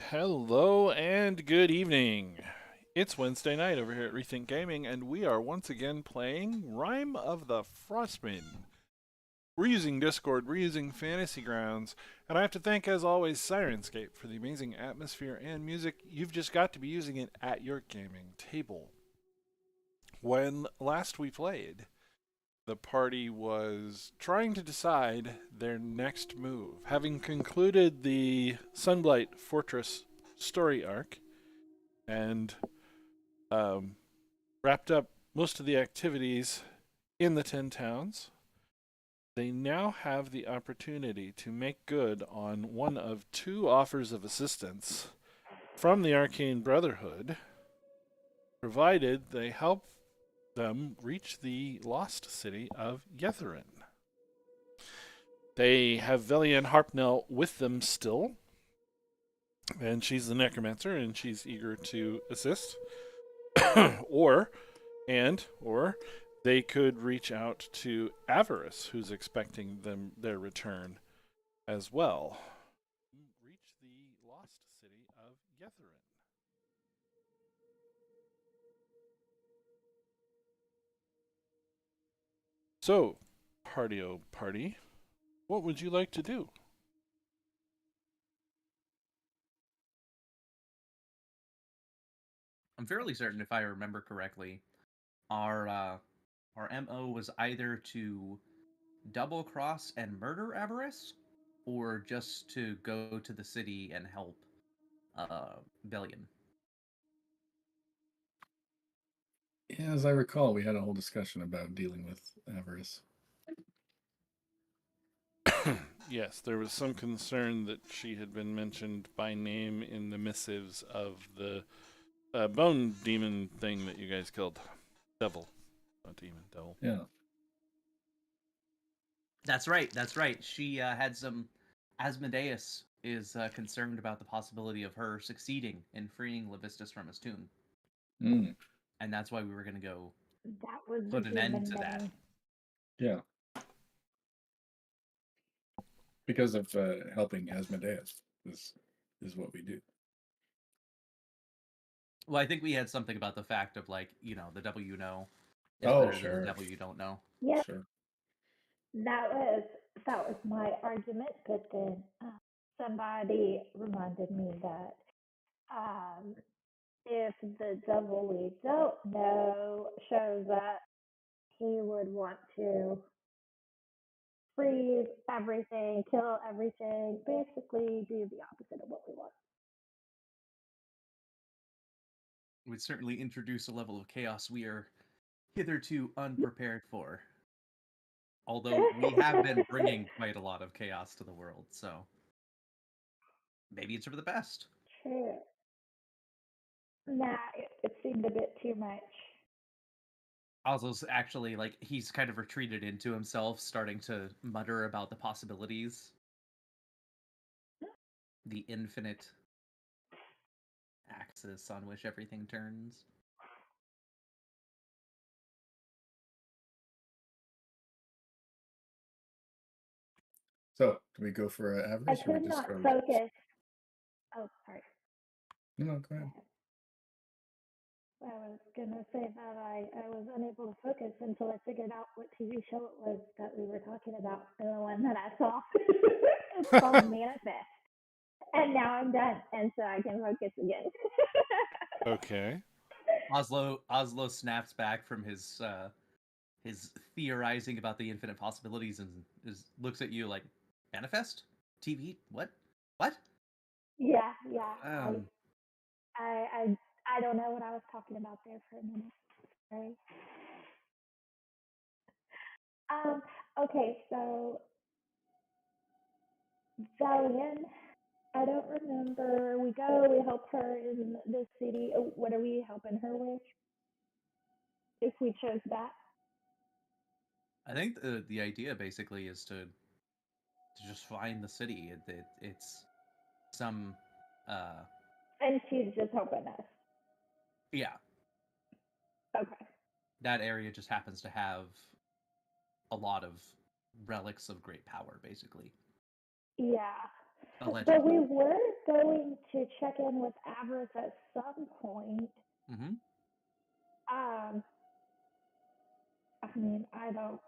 Hello and good evening. It's Wednesday night over here at Rethink Gaming, and we are once again playing Rime of the Frostmaiden. We're using Discord, we're using Fantasy Grounds, and I have to thank, as always, Sirenscape for the amazing atmosphere and music. You've just got to be using it at your gaming table. When last we played, the party was trying to decide their next move. Having concluded the Sunblight Fortress story arc, and um, wrapped up most of the activities in the 10 towns. They now have the opportunity to make good on one of two offers of assistance from the Arcane Brotherhood, provided they help them reach the lost city of Yetherin. They have Velian Harpnell with them still, and she's the necromancer, and she's eager to assist. or or they could reach out to Avarice, who's expecting their return as well. Reach the lost city of Yetherin. So, party, what would you like to do? I'm fairly certain, if I remember correctly, our our MO was either to double cross and murder Avarice, or just to go to the city and help Bellion. Yeah, as I recall, we had a whole discussion about dealing with avarice. Yes, there was some concern that she had been mentioned by name in the missives of the bone demon thing that you guys killed. Devil. Not demon, devil. Yeah. That's right. That's right. She had some. Asmodeus is concerned about the possibility of her succeeding in freeing Levistus from his tomb, Mm. and that's why we were going to go That was the put an end demon to that. name. Yeah. Because of helping Asmodeus is what we do. Well, I think we had something about the fact of the devil you know is Oh, better than the sure. devil you don't know. Yep, Sure. that was that was my argument. But then somebody reminded me that um, if the devil we don't know shows up, he would want to freeze everything, kill everything, basically do the opposite of what we want. Would certainly introduce a level of chaos we are hitherto unprepared for. Although we have been bringing quite a lot of chaos to the world, so maybe it's for the best. True. Nah, it seemed a bit too much. Also, actually, he's kind of retreated into himself, starting to mutter about the possibilities, the infinite axis on which everything turns. So, do we go for I avarice or we could just not go? focus. Oh, sorry. No, go ahead. I was gonna say that I was unable to focus until I figured out what TV show it was that we were talking about, and the one that I saw. It's called Manifest, and now I'm done, and so I can focus again. Okay. Oslo snaps back from his theorizing about the infinite possibilities and looks at you like, manifest TV, what? Yeah. Um, I don't know what I was talking about there for a minute. Sorry. Um. Okay, so Valian. I don't remember. We go. We help her in the city. What are we helping her with? If we chose that. I think the idea basically is to just find the city. It's some uh And she's just helping us. yeah, Okay. that area just happens to have a lot of relics of great power, basically. Yeah. So Allegedly. we were going to check in with Avarice at some point. Mm-hmm. I mean, I don't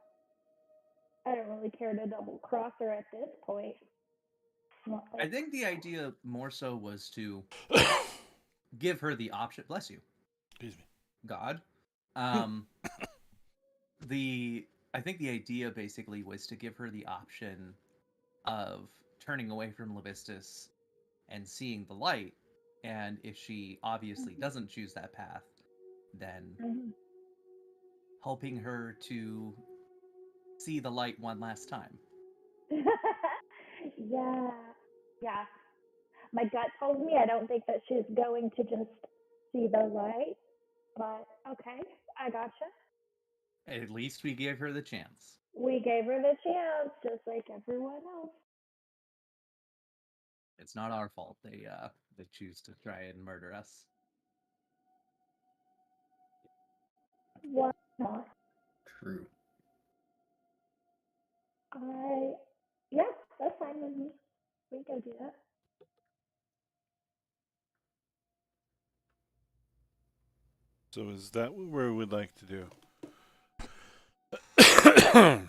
really care to double cross her at this point. Not I like, think the idea more so was to give her the option. Bless you, Excuse me. God. Um, I think the idea basically was to give her the option of turning away from Levistus and seeing the light, and if she obviously doesn't choose that path, then mhm. helping her to see the light one last time. Yeah, yeah. My gut tells me I don't think that she's going to just see the light, but okay, I gotcha. At least we gave her the chance. We gave her the chance, just like everyone else. It's not our fault they choose to try and murder us. Why not? True. Yeah, that's fine with me. We can go do that. So is that what we would like to do? I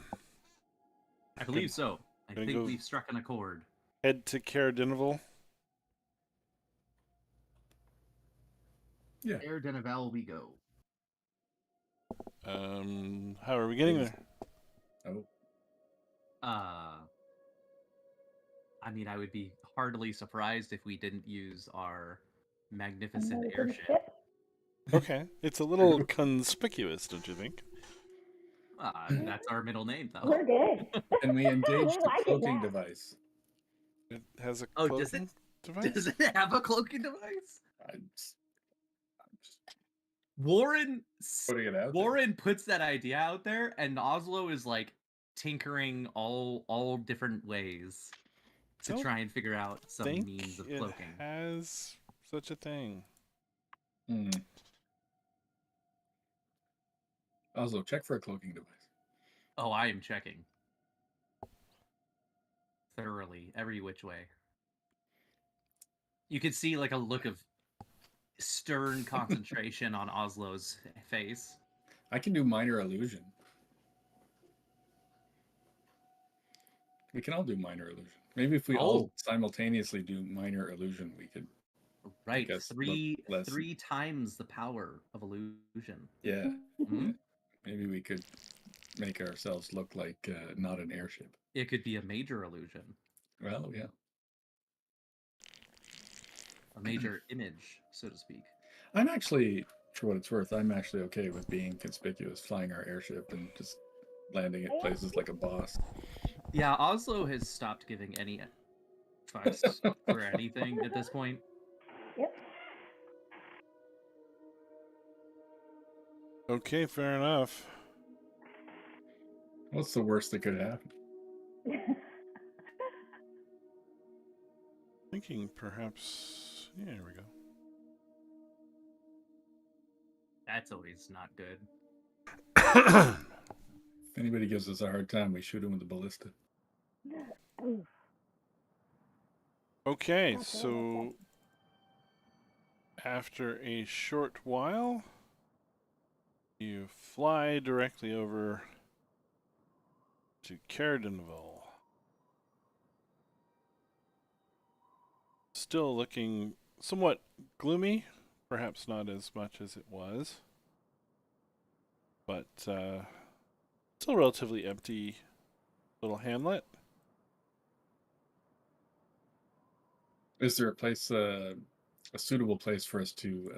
believe so. I Gonna think go- we've struck an accord. Head to Caradinival. Yeah. Air Deneval we go. How are we getting there? Oh, I mean, I would be heartily surprised if we didn't use our magnificent American airship. ship. Okay, it's a little conspicuous, don't you think? That's our middle name, though. We're good. and we engaged the like it cloaking now. device. It has a Oh, cloaking device. Does it have a cloaking device? I'm just Warren putting it out there. Warren puts that idea out there, and Oslo is like tinkering all different ways to Don't try and figure out some Think means of it cloaking. has such a thing. Also, check for a cloaking device. Oh, I am checking thoroughly every which way. You could see like a look of stern concentration on Oslo's face. I can do minor illusion. We can all do minor illusion. Maybe if we all simultaneously do minor illusion, we could. Right, guess three look less- three times the power of illusion. Yeah. Mhm. Maybe we could make ourselves look like not an airship. It could be a major illusion, Well, yeah. a major image, so to speak. I'm actually, for what it's worth, I'm actually okay with being conspicuous, flying our airship and just landing at places like a boss. Yeah, Oslo has stopped giving any fucks for anything at this point. Yep. Okay, fair enough. What's the worst that could happen? Thinking perhaps. Yeah, there we go. That's always not good. If anybody gives us a hard time, we shoot them with a ballista. Oof. Okay, That's what I so after a short while, you fly directly over to Caradinville. Still looking somewhat gloomy, perhaps not as much as it was, but still relatively empty little hamlet. Is there a place, a suitable place for us to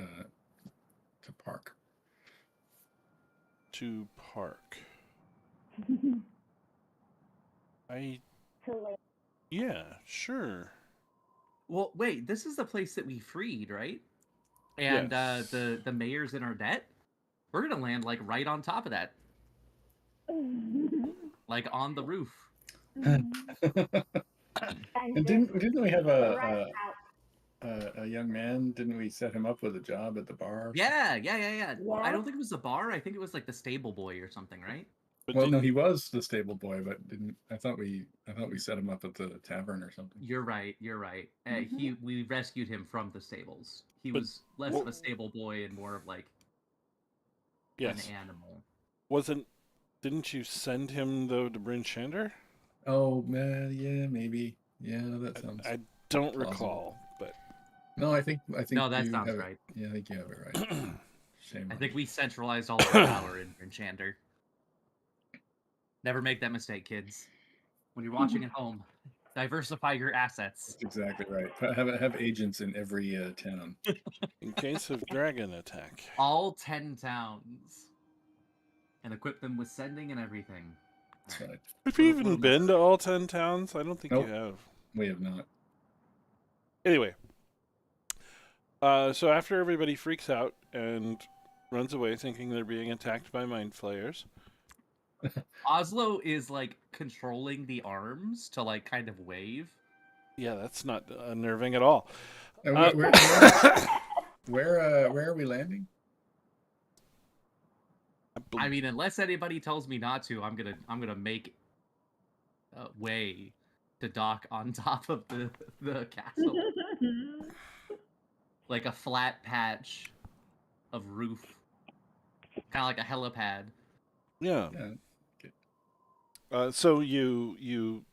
park? To park. Yeah, sure. Well, wait, this is the place that we freed, right? And Yes. the mayor's in our debt. We're gonna land like right on top of that, like on the roof. And didn't we have Right a young man? Didn't we set him up with a job at the bar? Yeah. Well, I Yeah. don't think it was the bar. I think it was like the stable boy or something, right? But Well, did- no, he was the stable boy, but didn't. I thought we set him up at the tavern or something. You're right. You're right. We rescued him from the stables. He But was less what- of a stable boy and more of like yes, an animal. didn't you send him though to Bryn Shander? Oh man, yeah, maybe. Yeah, that sounds. I don't plausible. recall, but No, I think No, that you sounds have it. right. Yeah, I think you have it right. Shame. I on think me. we centralized all of our power in Enchanter. Never make that mistake, kids. When you're watching at home, diversify your assets. That's exactly right. Have agents in every town. in case of dragon attack. All 10 towns. And equip them with sending and everything. That's Alright. right. Have you We're even been to all 10 towns? I don't think Nope. you have. We have not. Anyway, so after everybody freaks out and runs away thinking they're being attacked by mind flayers, Oslo is like controlling the arms to like kind of wave. yeah, that's not unnerving at all. And where are we landing? I mean, unless anybody tells me not to, I'm gonna make a way to dock on top of the castle, like a flat patch of roof, kind of like a helipad. Yeah. Yeah. So you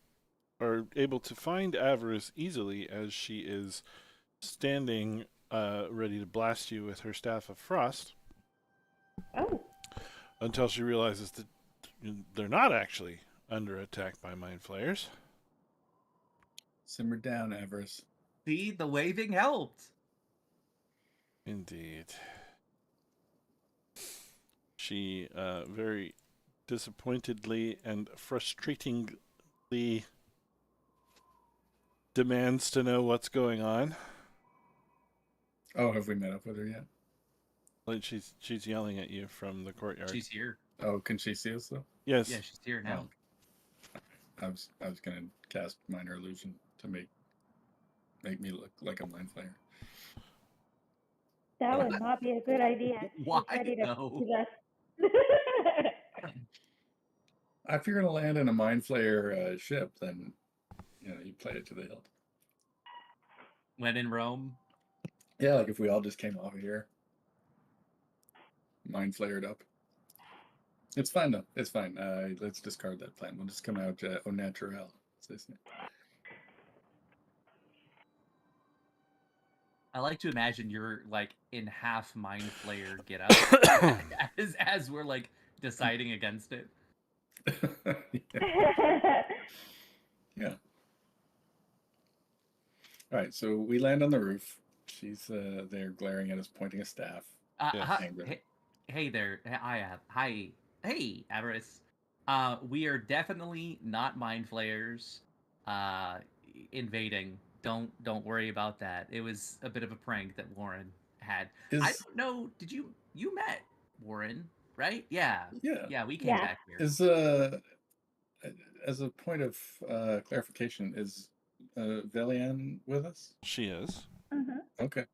are able to find Avarice easily as she is standing ready to blast you with her staff of frost. Oh. Until she realizes that they're not actually under attack by mind flayers. Simmer down, Avarice. See, the waving helped. Indeed. She very disappointedly and frustratingly demands to know what's going on. Oh, have we met up with her yet? Like she's yelling at you from the courtyard. She's here. Oh, can she see us though? Yes. Yeah, she's here now. I was gonna cast minor illusion to make me look like a mind flayer. That would not be a good idea. She's Why ready to though? possess- If you're gonna land in a mind flayer ship, then you play it to the hilt. When in Rome. Yeah, like if we all just came off of here, mind flared up. It's fine though. It's fine. Let's discard that plan. We'll just come out au naturel. I like to imagine you're like in half mind flayer get out as we're like deciding against it. Yeah. All right, so we land on the roof. She's there glaring at us, pointing a staff. Yes. Hey there. Hi. Hey, Avarice. We are definitely not mind flayers invading. Don't worry about that. It was a bit of a prank that Warren had. I don't know. Did you met Warren, right? Yeah. Yeah, we came Yeah. back here. Is as a point of clarification, is Velian with us? She is. Mhm. Okay.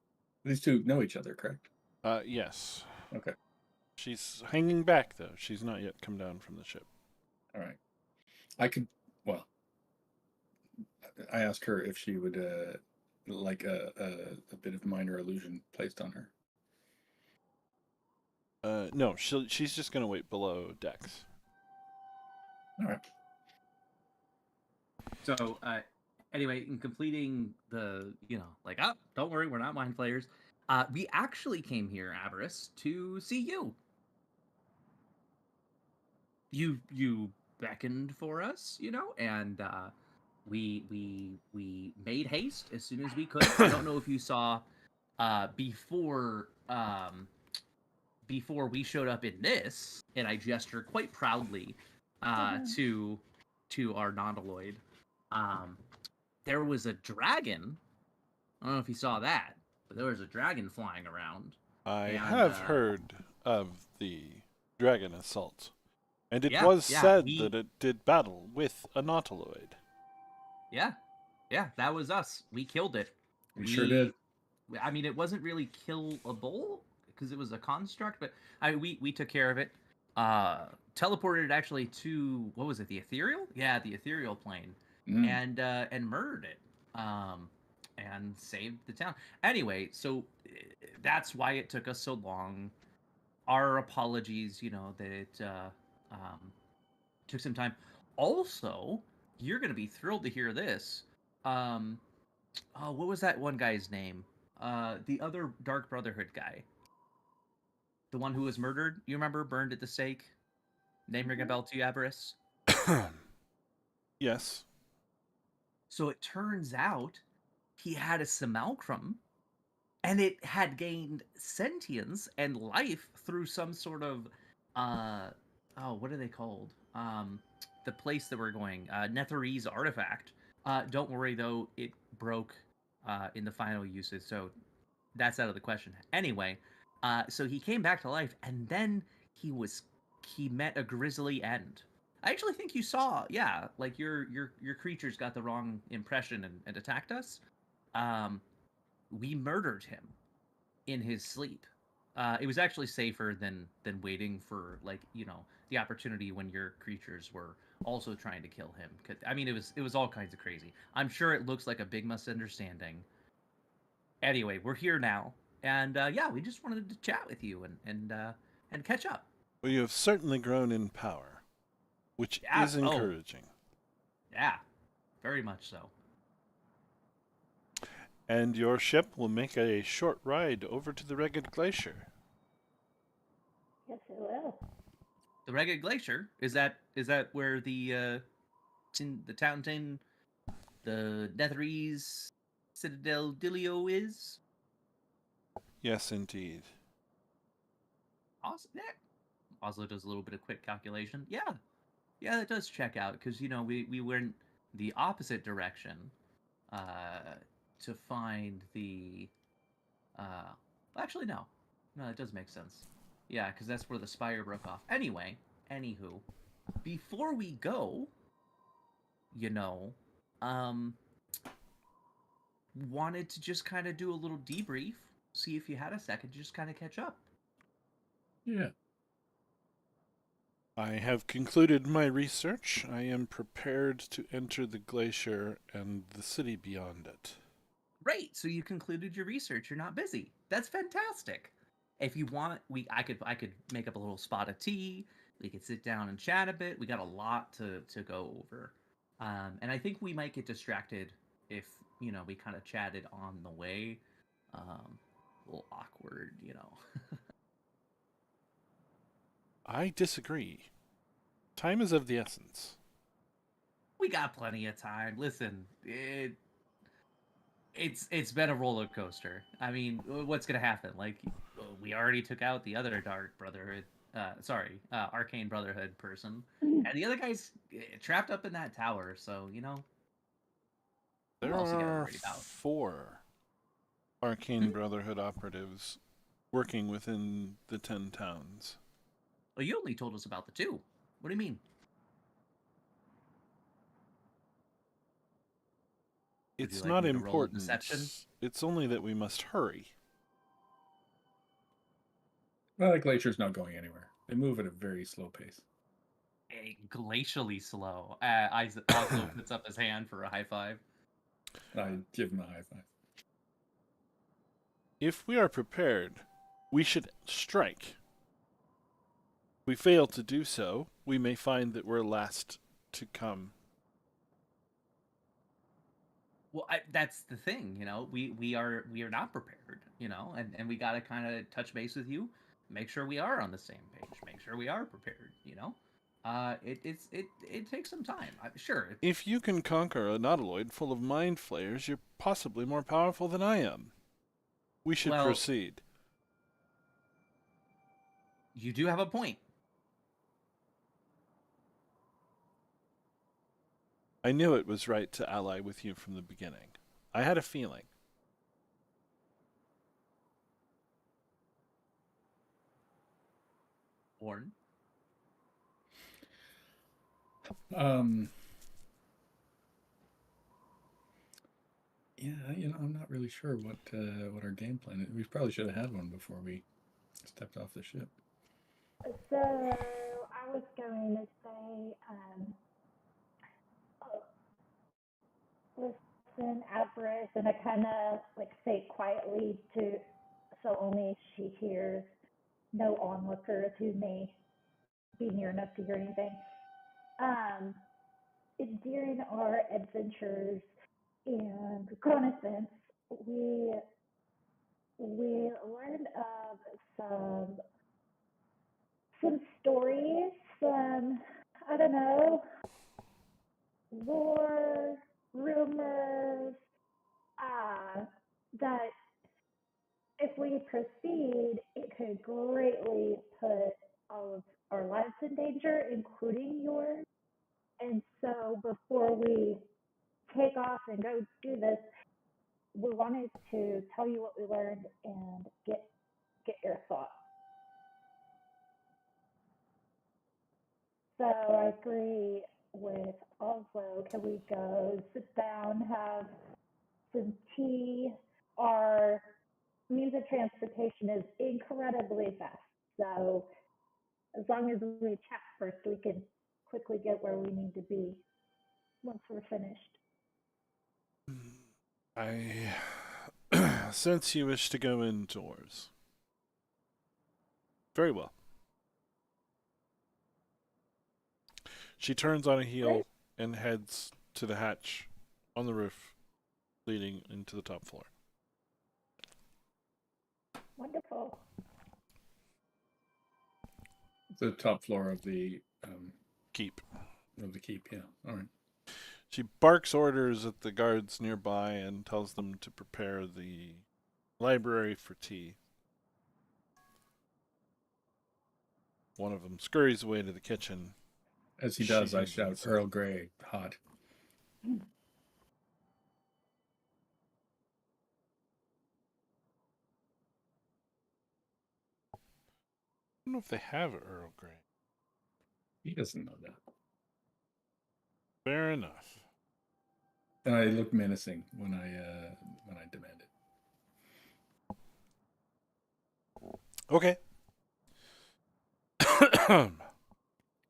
These two know each other, correct? Yes. Okay. She's hanging back though. She's not yet come down from the ship. All right. I asked her if she would like a bit of minor illusion placed on her. No, she's just gonna wait below decks. All right. So, anyway, in completing the, don't worry, we're not mind flayers. We actually came here, Avarice, to see you. You beckoned for us, and we made haste as soon as we could. I don't know if you saw before we showed up in this, and I gesture quite proudly to our Nautiloid. There was a dragon. I don't know if you saw that, but there was a dragon flying around. I And, have heard of the dragon assault, and it Yeah, was yeah, said we- that it did battle with a nautiloid. Yeah, that was us. We killed it. We sure did. I mean, it wasn't really killable because it was a construct, but we took care of it. teleported actually to, what was it, the ethereal? Yeah, the ethereal plane, Mm. and murdered it, and saved the town. Anyway, so that's why it took us so long. Our apologies, that it took some time. Also, you're gonna be thrilled to hear this. Um, oh, what was that one guy's name? The other Dark Brotherhood guy, the one who was murdered. You remember, burned at the stake. Name ring a bell to you, Avarice? Yes. So it turns out he had a simulacrum, and it had gained sentience and life through some sort of what are they called? The place that we're going, Netherese artifact. Don't worry though, it broke in the final usage, so that's out of the question. Anyway, so he came back to life, and then he met a grisly end. I actually think you saw, yeah, like your creatures got the wrong impression and attacked us. Um, we murdered him in his sleep. It was actually safer than waiting for, like, the opportunity when your creatures were also trying to kill him. I mean, it was all kinds of crazy. I'm sure it looks like a big misunderstanding. Anyway, we're here now, and yeah, we just wanted to chat with you and catch up. Well, you have certainly grown in power, which Yeah. is encouraging. Yeah, very much so. And your ship will make a short ride over to the Ragged Glacier. Yes, it will. The Ragged Glacier, is that where the town, the Netherese Citadel Dilio is? Yes, indeed. Awesome. Yeah. Oslo does a little bit of quick calculation. Yeah, that does check out, because we went the opposite direction to find the. Actually, no, it does make sense. Yeah, because that's where the spire broke off. Anywho, before we go, you know, um, wanted to just kind of do a little debrief, see if you had a second, just kind of catch up. Yeah. I have concluded my research. I am prepared to enter the glacier and the city beyond it. Great. So you concluded your research. You're not busy. That's fantastic. If you want, I could make up a little spot of tea. We could sit down and chat a bit. We got a lot to go over, and I think we might get distracted if we kind of chatted on the way. A little awkward. I disagree. Time is of the essence. We got plenty of time. Listen, it's been a roller coaster. I mean, what's gonna happen? Like, we already took out the other Dark Brotherhood, Arcane Brotherhood person, and the other guy's trapped up in that tower. So who There else you gotta are worry about? 4 Arcane Brotherhood operatives working within the 10 towns. Well, you only told us about the 2. What do you mean? Would you It's like not me to roll a important. deception? It's only that we must hurry. Well, the glacier's not going anywhere. They move at a very slow pace. Glacially slow. Oslo puts up his hand for a high five. I give him a high five. If we are prepared, we should strike. If we fail to do so, we may find that we're last to come. Well, that's the thing, we are not prepared, and we got to kind of touch base with you, make sure we are on the same page, make sure we are prepared. It takes some time. Sure. If you can conquer a nautiloid full of mind flayers, you're possibly more powerful than I am. We should Well, proceed. You do have a point. I knew it was right to ally with you from the beginning. I had a feeling. Orn. Yeah, I'm not really sure what our game plan is. We probably should have had one before we stepped off the ship. So was going to say, oh, listen, Avarice, and I kind of like say it quietly to, so only she hears, no onlookers who may be near enough to hear anything. Um, During our adventures and reconnaissance, we learned of some stories, some, I don't know, lore, rumors, that if we proceed, it could greatly put all of our lives in danger, including yours. And so before we take off and go do this, we wanted to tell you what we learned and get your thoughts. So I agree with Oslo. Can we go sit down, have some tea? Our means of transportation is incredibly fast. So as long as we chat first, we can quickly get where we need to be once we're finished. I sense you wish to go indoors. Very well. She turns on a heel Great. and heads to the hatch on the roof leading into the top floor. Wonderful. The top floor of the Keep. keep. Yeah. All right. She barks orders at the guards nearby and tells them to prepare the library for tea. One of them scurries away to the kitchen. As he She does, I heads shout, inside. "Earl Grey, hot." I don't know if they have Earl Grey. He doesn't know that. Fair enough. And I look menacing when I demand it. Okay. All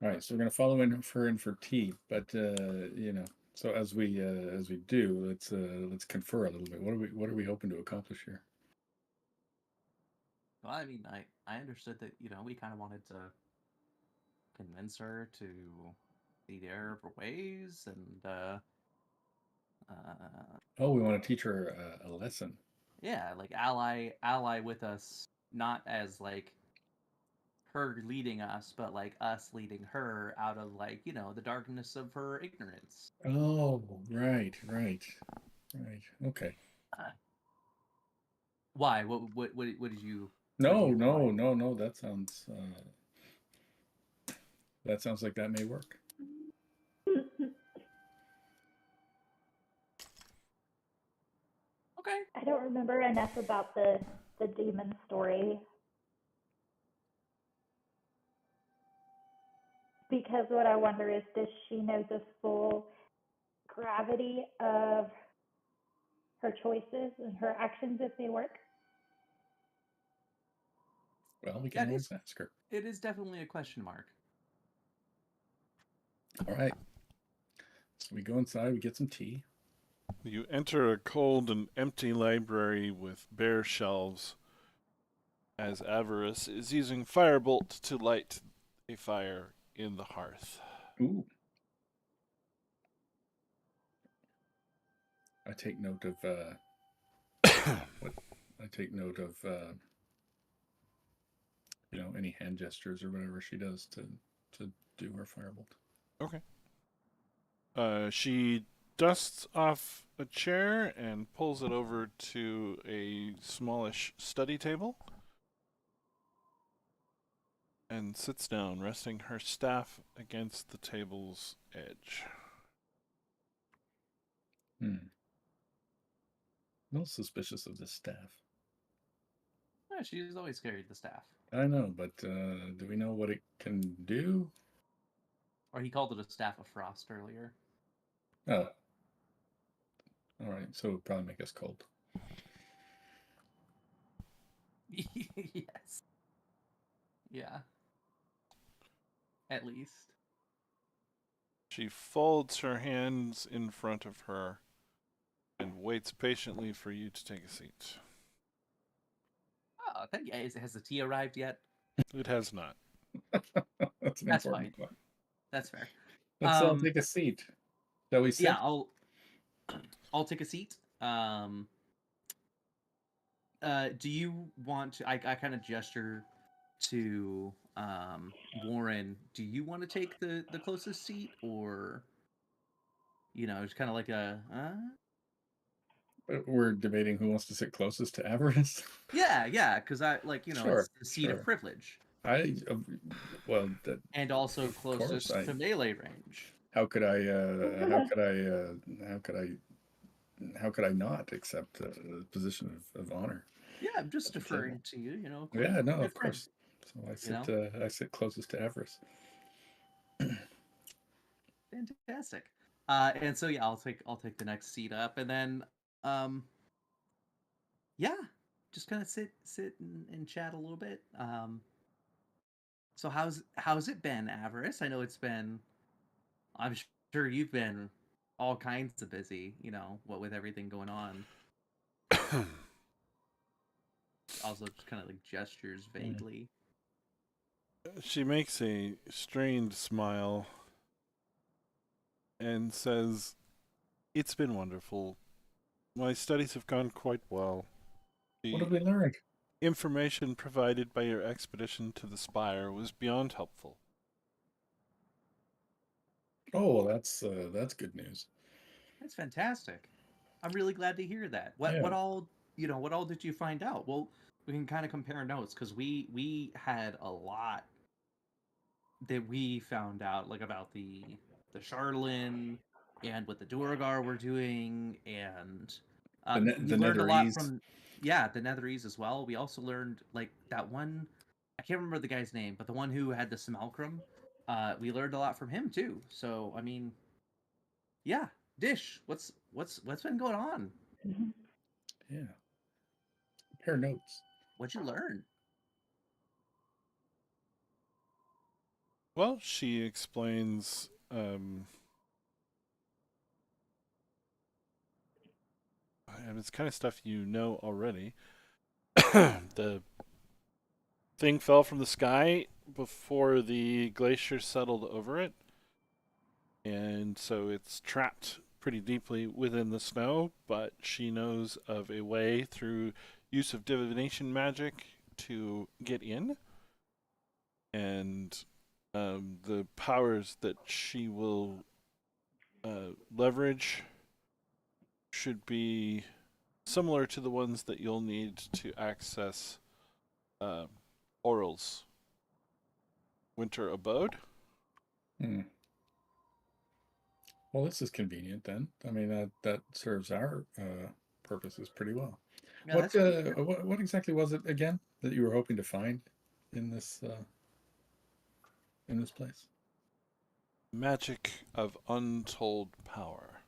right, so we're gonna follow her in for tea, but so as we do, let's confer a little bit. What are we hoping to accomplish here? Well, I mean, I understood that we kind of wanted to convince her to see the error of her ways, and Oh, we want to teach her a lesson. yeah, like ally with us, not as like her leading us, but like us leading her out of like the darkness of her ignorance. Oh, right. Okay. Why? What did you? No, what do you like? no. That sounds like that may work. Okay. I don't remember enough about the demon story. Because what I wonder is, does she know the full gravity of her choices and her actions if they work? Well, we Yeah, can always ask her. it is definitely a question mark. All right. So we go inside, we get some tea. You enter a cold and empty library with bare shelves as Avarice is using Firebolt to light a fire in the hearth. Ooh. I take note of any hand gestures or whatever she does to do her firebolt. Okay. She dusts off a chair and pulls it over to a smallish study table and sits down, resting her staff against the table's edge. A little suspicious of this staff. Yeah, she's always carried the staff. I know, but do we know what it can do? Or he called it a staff of frost earlier. Oh. All right, so it would probably make us cold. Yes. Yeah. at least. She folds her hands in front of her and waits patiently for you to take a seat. Oh, thank you. Has the tea arrived yet? It has not. That's an That's important fine. point. That's fair. Let's take a seat. Shall we sit? Yeah, I'll take a seat. Do you want to? I kind of gesture to Warren. Do you want to take the closest seat, or it's kind of like a We're debating who wants to sit closest to Avarice. yeah, because Sure, it's the seat of sure. privilege, Well, that, and also of course, closest to melee range. how could I, how could I not accept the position of honor? Yeah, I'm just at the table? deferring to you. Yeah, no, good of friend. course. So I sit closest to Avarice. Fantastic. And so yeah, I'll take the next seat up, and then yeah, just kind of sit and chat a little bit. So how's it been, Avarice? I know it's been. I'm sure you've been all kinds of busy. What with everything going on. Also, just kind of like gestures vaguely. She makes a strained smile and says, "It's been wonderful. My studies have gone quite well. What The have we learned? information provided by your expedition to the Spire was beyond helpful." Oh, well, that's good news. That's fantastic. I'm really glad to hear that. What Yeah. what all what all did you find out? Well, we can kind of compare notes because we had a lot that we found out, like about the Charlatan and what the Duragar were doing, and we The learned a lot Netherese. from the Netherese as well. We also learned like that one. I can't remember the guy's name, but the one who had the simulacrum. We learned a lot from him too. So I mean, yeah, Dish, what's been going on? Yeah. Compare notes. What'd you learn? Well, she explains. And it's kind of stuff you know already. The thing fell from the sky before the glacier settled over it, and so it's trapped pretty deeply within the snow. But she knows of a way through use of divination magic to get in, and the powers that she will leverage should be similar to the ones that you'll need to access uh, Oral's winter abode. Hmm. Well, this is convenient then. I mean, that serves our purposes pretty well. Yeah, that's great. What exactly was it again that you were hoping to find in this place? Magic of untold power.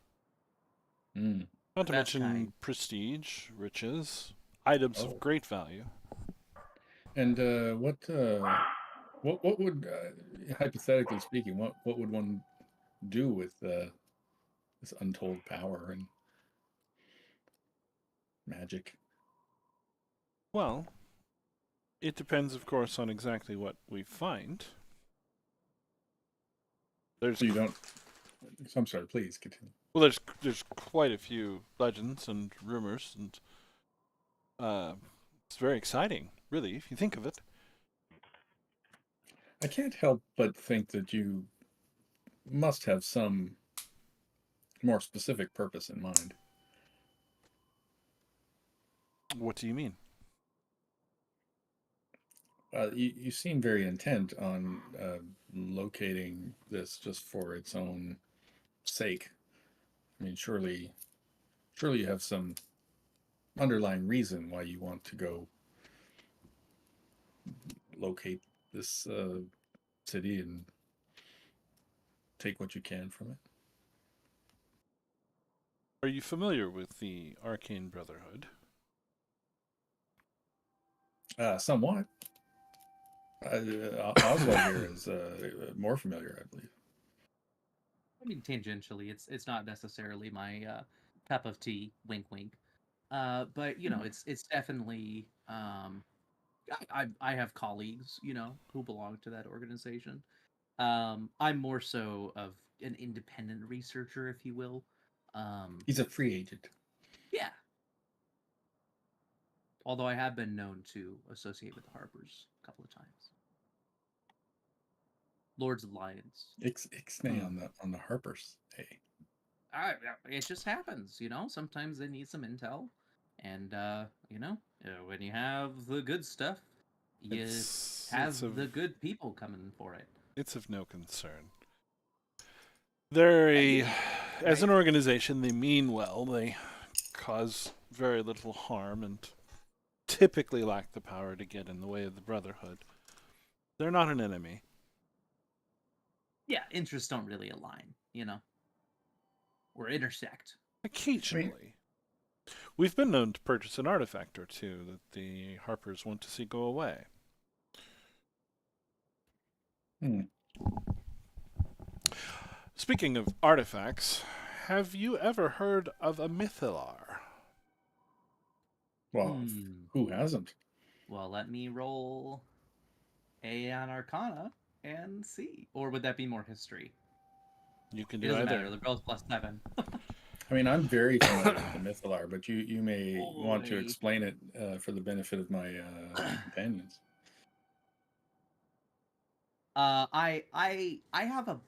Mm. Not to Best mention kind. prestige, riches, items Oh. of great value. And what would hypothetically speaking, what would one do with this untold power and magic? Well, it depends, of course, on exactly what we find. There's So you don't. So I'm sorry. Please continue. well, there's quite a few legends and rumors, and it's very exciting, really, if you think of it. I can't help but think that you must have some more specific purpose in mind. What do you mean? You seem very intent on locating this just for its own sake. I mean, surely you have some underlying reason why you want to go locate this city and take what you can from it. Are you familiar with the Arcane Brotherhood? Somewhat. Oslo here is more familiar, I believe. I mean, tangentially, it's not necessarily my cup of tea. Wink, wink. But you know, it's definitely. I have colleagues, you know, who belong to that organization. I'm more so of an independent researcher, if you will. He's a free agent. Yeah. Although I have been known to associate with the Harpers a couple of times. Lords of Lions. Ixnay on the Harpers. Hey. It just happens, you know. Sometimes they need some intel, and you know, when you have the good stuff, you have the good people coming for it. It's of no concern. They're as Right? an organization, they mean well. They cause very little harm and typically lack the power to get in the way of the Brotherhood. They're not an enemy. Yeah, interests don't really align, you know, or intersect. Occasionally. We've been known to purchase an artifact or two that the Harpers want to see go away. Speaking of artifacts, have you ever heard of a Mythalar? Well, who hasn't? Well, let me roll A on Arcana and see. Or would that be more history? You can It do doesn't either. matter. The girl's +7. I mean, I'm very familiar with the Mythalar, but you may want to Holy. explain it for the benefit of my companions. I have a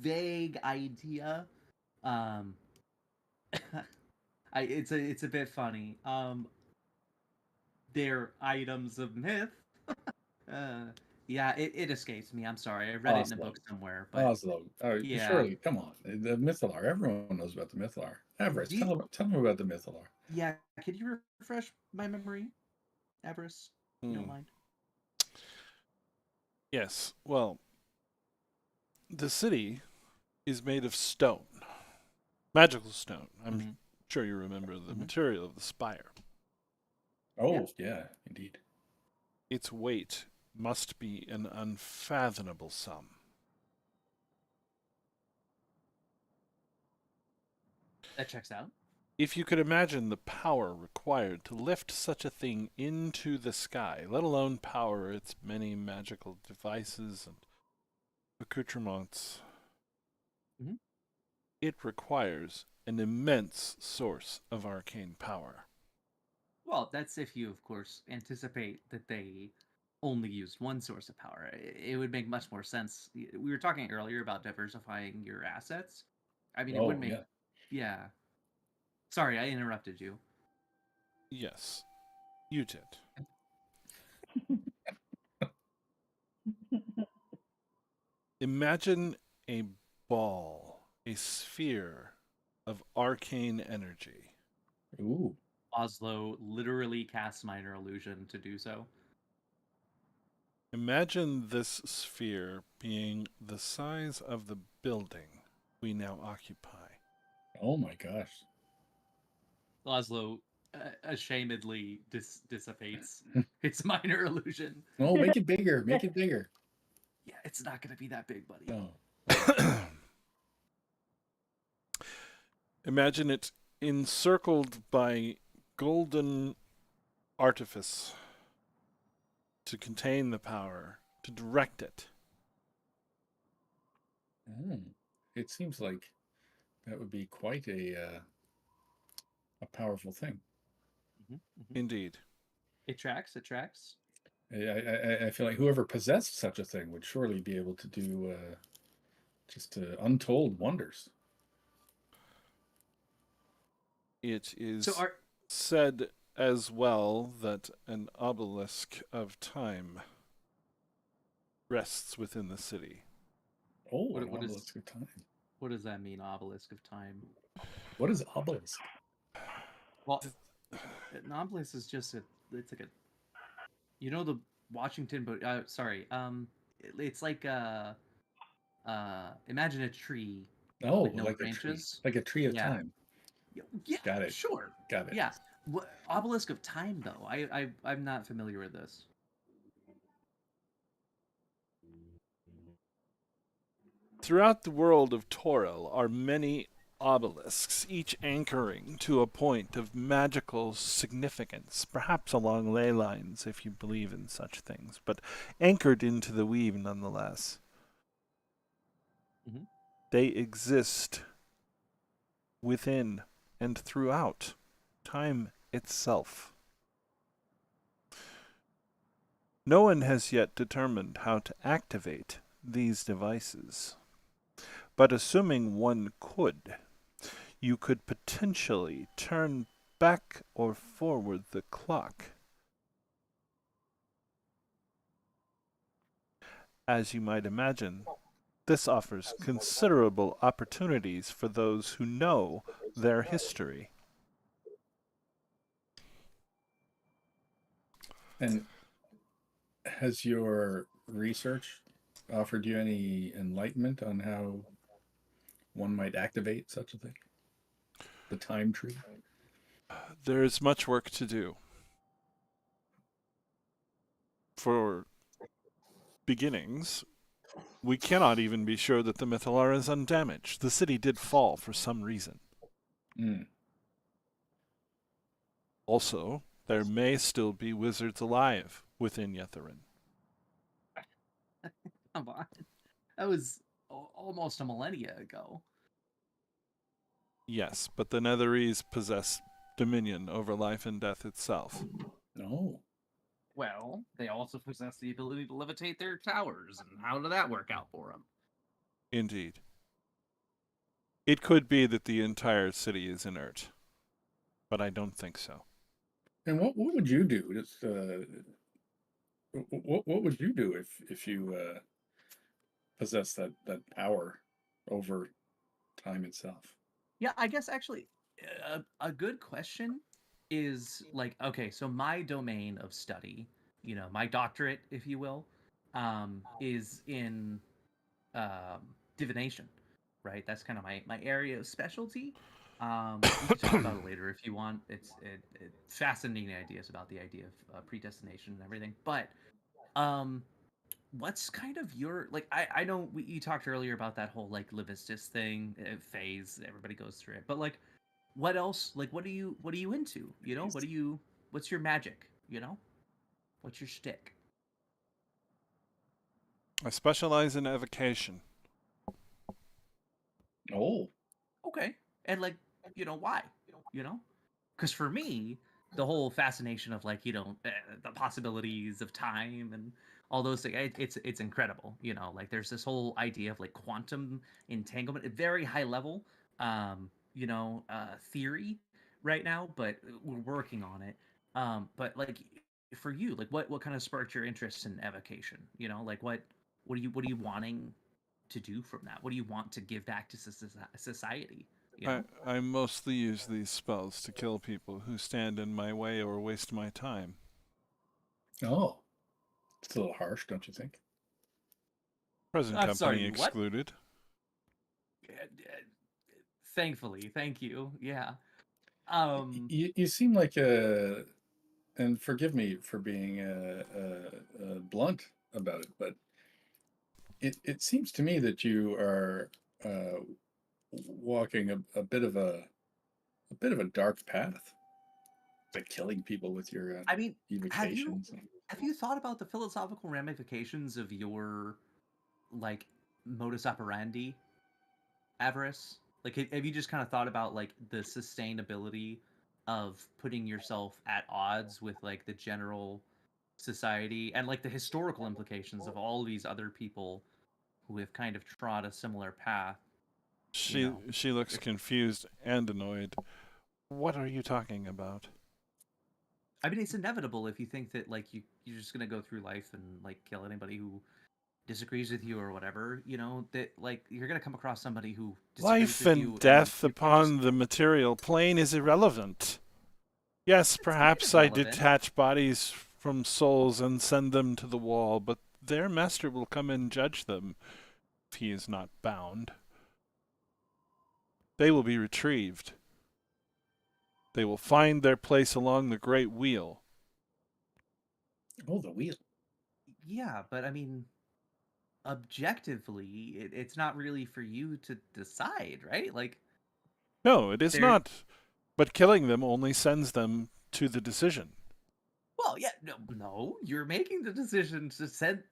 vague idea. Um, it's a bit funny. They're items of myth. Yeah, it escapes me. I'm sorry. I read it in a book somewhere, but Oslo. yeah. Surely, come on. The Mythalar. Everyone knows about the Mythalar. Everest, tell them about the Mythalar. Yeah, could you refresh my memory, Everest? You don't mind? Yes. Well, the city is made of stone. Magical stone. I'm sure you remember the material of the spire. Oh, yeah, indeed. Its weight must be an unfathomable sum. That checks out. If you could imagine the power required to lift such a thing into the sky, let alone power its many magical devices and accoutrements, it requires an immense source of arcane power. Well, that's if you, of course, anticipate that they only used one source of power. It would make much more sense. We were talking earlier about diversifying your assets. I mean, it would make. Yeah. Sorry, I interrupted you. Yes, you did. Imagine a ball, a sphere of arcane energy. Ooh. Oslo literally casts minor illusion to do so. Imagine this sphere being the size of the building we now occupy. Oh my gosh. Oslo ashamedly dissipates its minor illusion. No, make it bigger. Make it bigger. Yeah, it's not going to be that big, buddy. Oh. Imagine it encircled by golden artifice to contain the power, to direct it. It seems like that would be quite a powerful thing. Indeed. It tracks. It tracks. I feel like whoever possessed such a thing would surely be able to do just untold wonders. It is said as well that an obelisk of time rests within the city. Oh, an obelisk of time. What does that mean, obelisk of time? What is obelisk? Well, an obelisk is just it's like a, you know, the Washington, but sorry, it's like imagine a tree. Oh, with no like branches. like a tree of time. Yeah, got it. Sure, got it. Yeah, obelisk of time though. I'm not familiar with this. Throughout the world of Toril are many obelisks, each anchoring to a point of magical significance, perhaps along ley lines if you believe in such things, but anchored into the weave nonetheless. Mhm. They exist within and throughout time itself. No one has yet determined how to activate these devices, but assuming one could, you could potentially turn back or forward the clock. As you might imagine, this offers considerable opportunities for those who know their history. And has your research offered you any enlightenment on how one might activate such a thing? The time tree? There is much work to do. For beginnings, we cannot even be sure that the Mythalar is undamaged. The city did fall for some reason. Mm. Also, there may still be wizards alive within Yetherin. Come on. That was almost a millennia ago. Yes, but the Netherese possess dominion over life and death itself. No. Well, they also possess the ability to levitate their towers, and how did that work out for them? Indeed. It could be that the entire city is inert, but I don't think so. And what would you do? Just what would you do if you possess that power over time itself? Yeah, I guess actually, a good question is like, okay, so my domain of study, my doctorate, if you will, is in divination, right? That's kind of my area of specialty. We could talk about it later if you want. It's fascinating ideas about the idea of predestination and everything. But um, what's kind of your like? I know you talked earlier about that whole like Levistus thing, phase. Everybody goes through it, but like, what else? Like, what are you into? What's your magic? What's your shtick? I specialize in evocation. Oh, Okay, and like, why? You know, because for me, the whole fascination of like the possibilities of time and all those things, it's incredible. Like there's this whole idea of like quantum entanglement at very high level, theory right now, but we're working on it. But like for you, like what kind of sparked your interest in evocation? Like what are you wanting to do from that? What do you want to give back to society? You know? I mostly use these spells to kill people who stand in my way or waste my time. oh, it's a little harsh, don't you think? Present I'm company sorry, what? excluded. Thankfully, thank you. Yeah. Um, You seem like a, and forgive me for being blunt about it, but it seems to me that you are uh, walking a bit of a dark path, like killing people with your I mean, have you evocations. have you thought about the philosophical ramifications of your like modus operandi avarice? Like, have you just kind of thought about like the sustainability of putting yourself at odds with like the general society and like the historical implications of all these other people who have kind of trod a similar path? You She know, she looks if confused and annoyed. What are you talking about? I mean, it's inevitable if you think that like you're just gonna go through life and like kill anybody who disagrees with you or whatever. That like you're gonna come across somebody who disagrees Life with and you, and death you can't just. upon the material plane is irrelevant. Yes, It's kind perhaps of I relevant. detach bodies from souls and send them to the wall, but their master will come and judge them if he is not bound. They will be retrieved. They will find their place along the great wheel. Oh, the wheel. Yeah, but I mean, objectively, it's not really for you to decide, right? Like, No, it is there. not. But killing them only sends them to the decision. Well, yeah, no, you're making the decision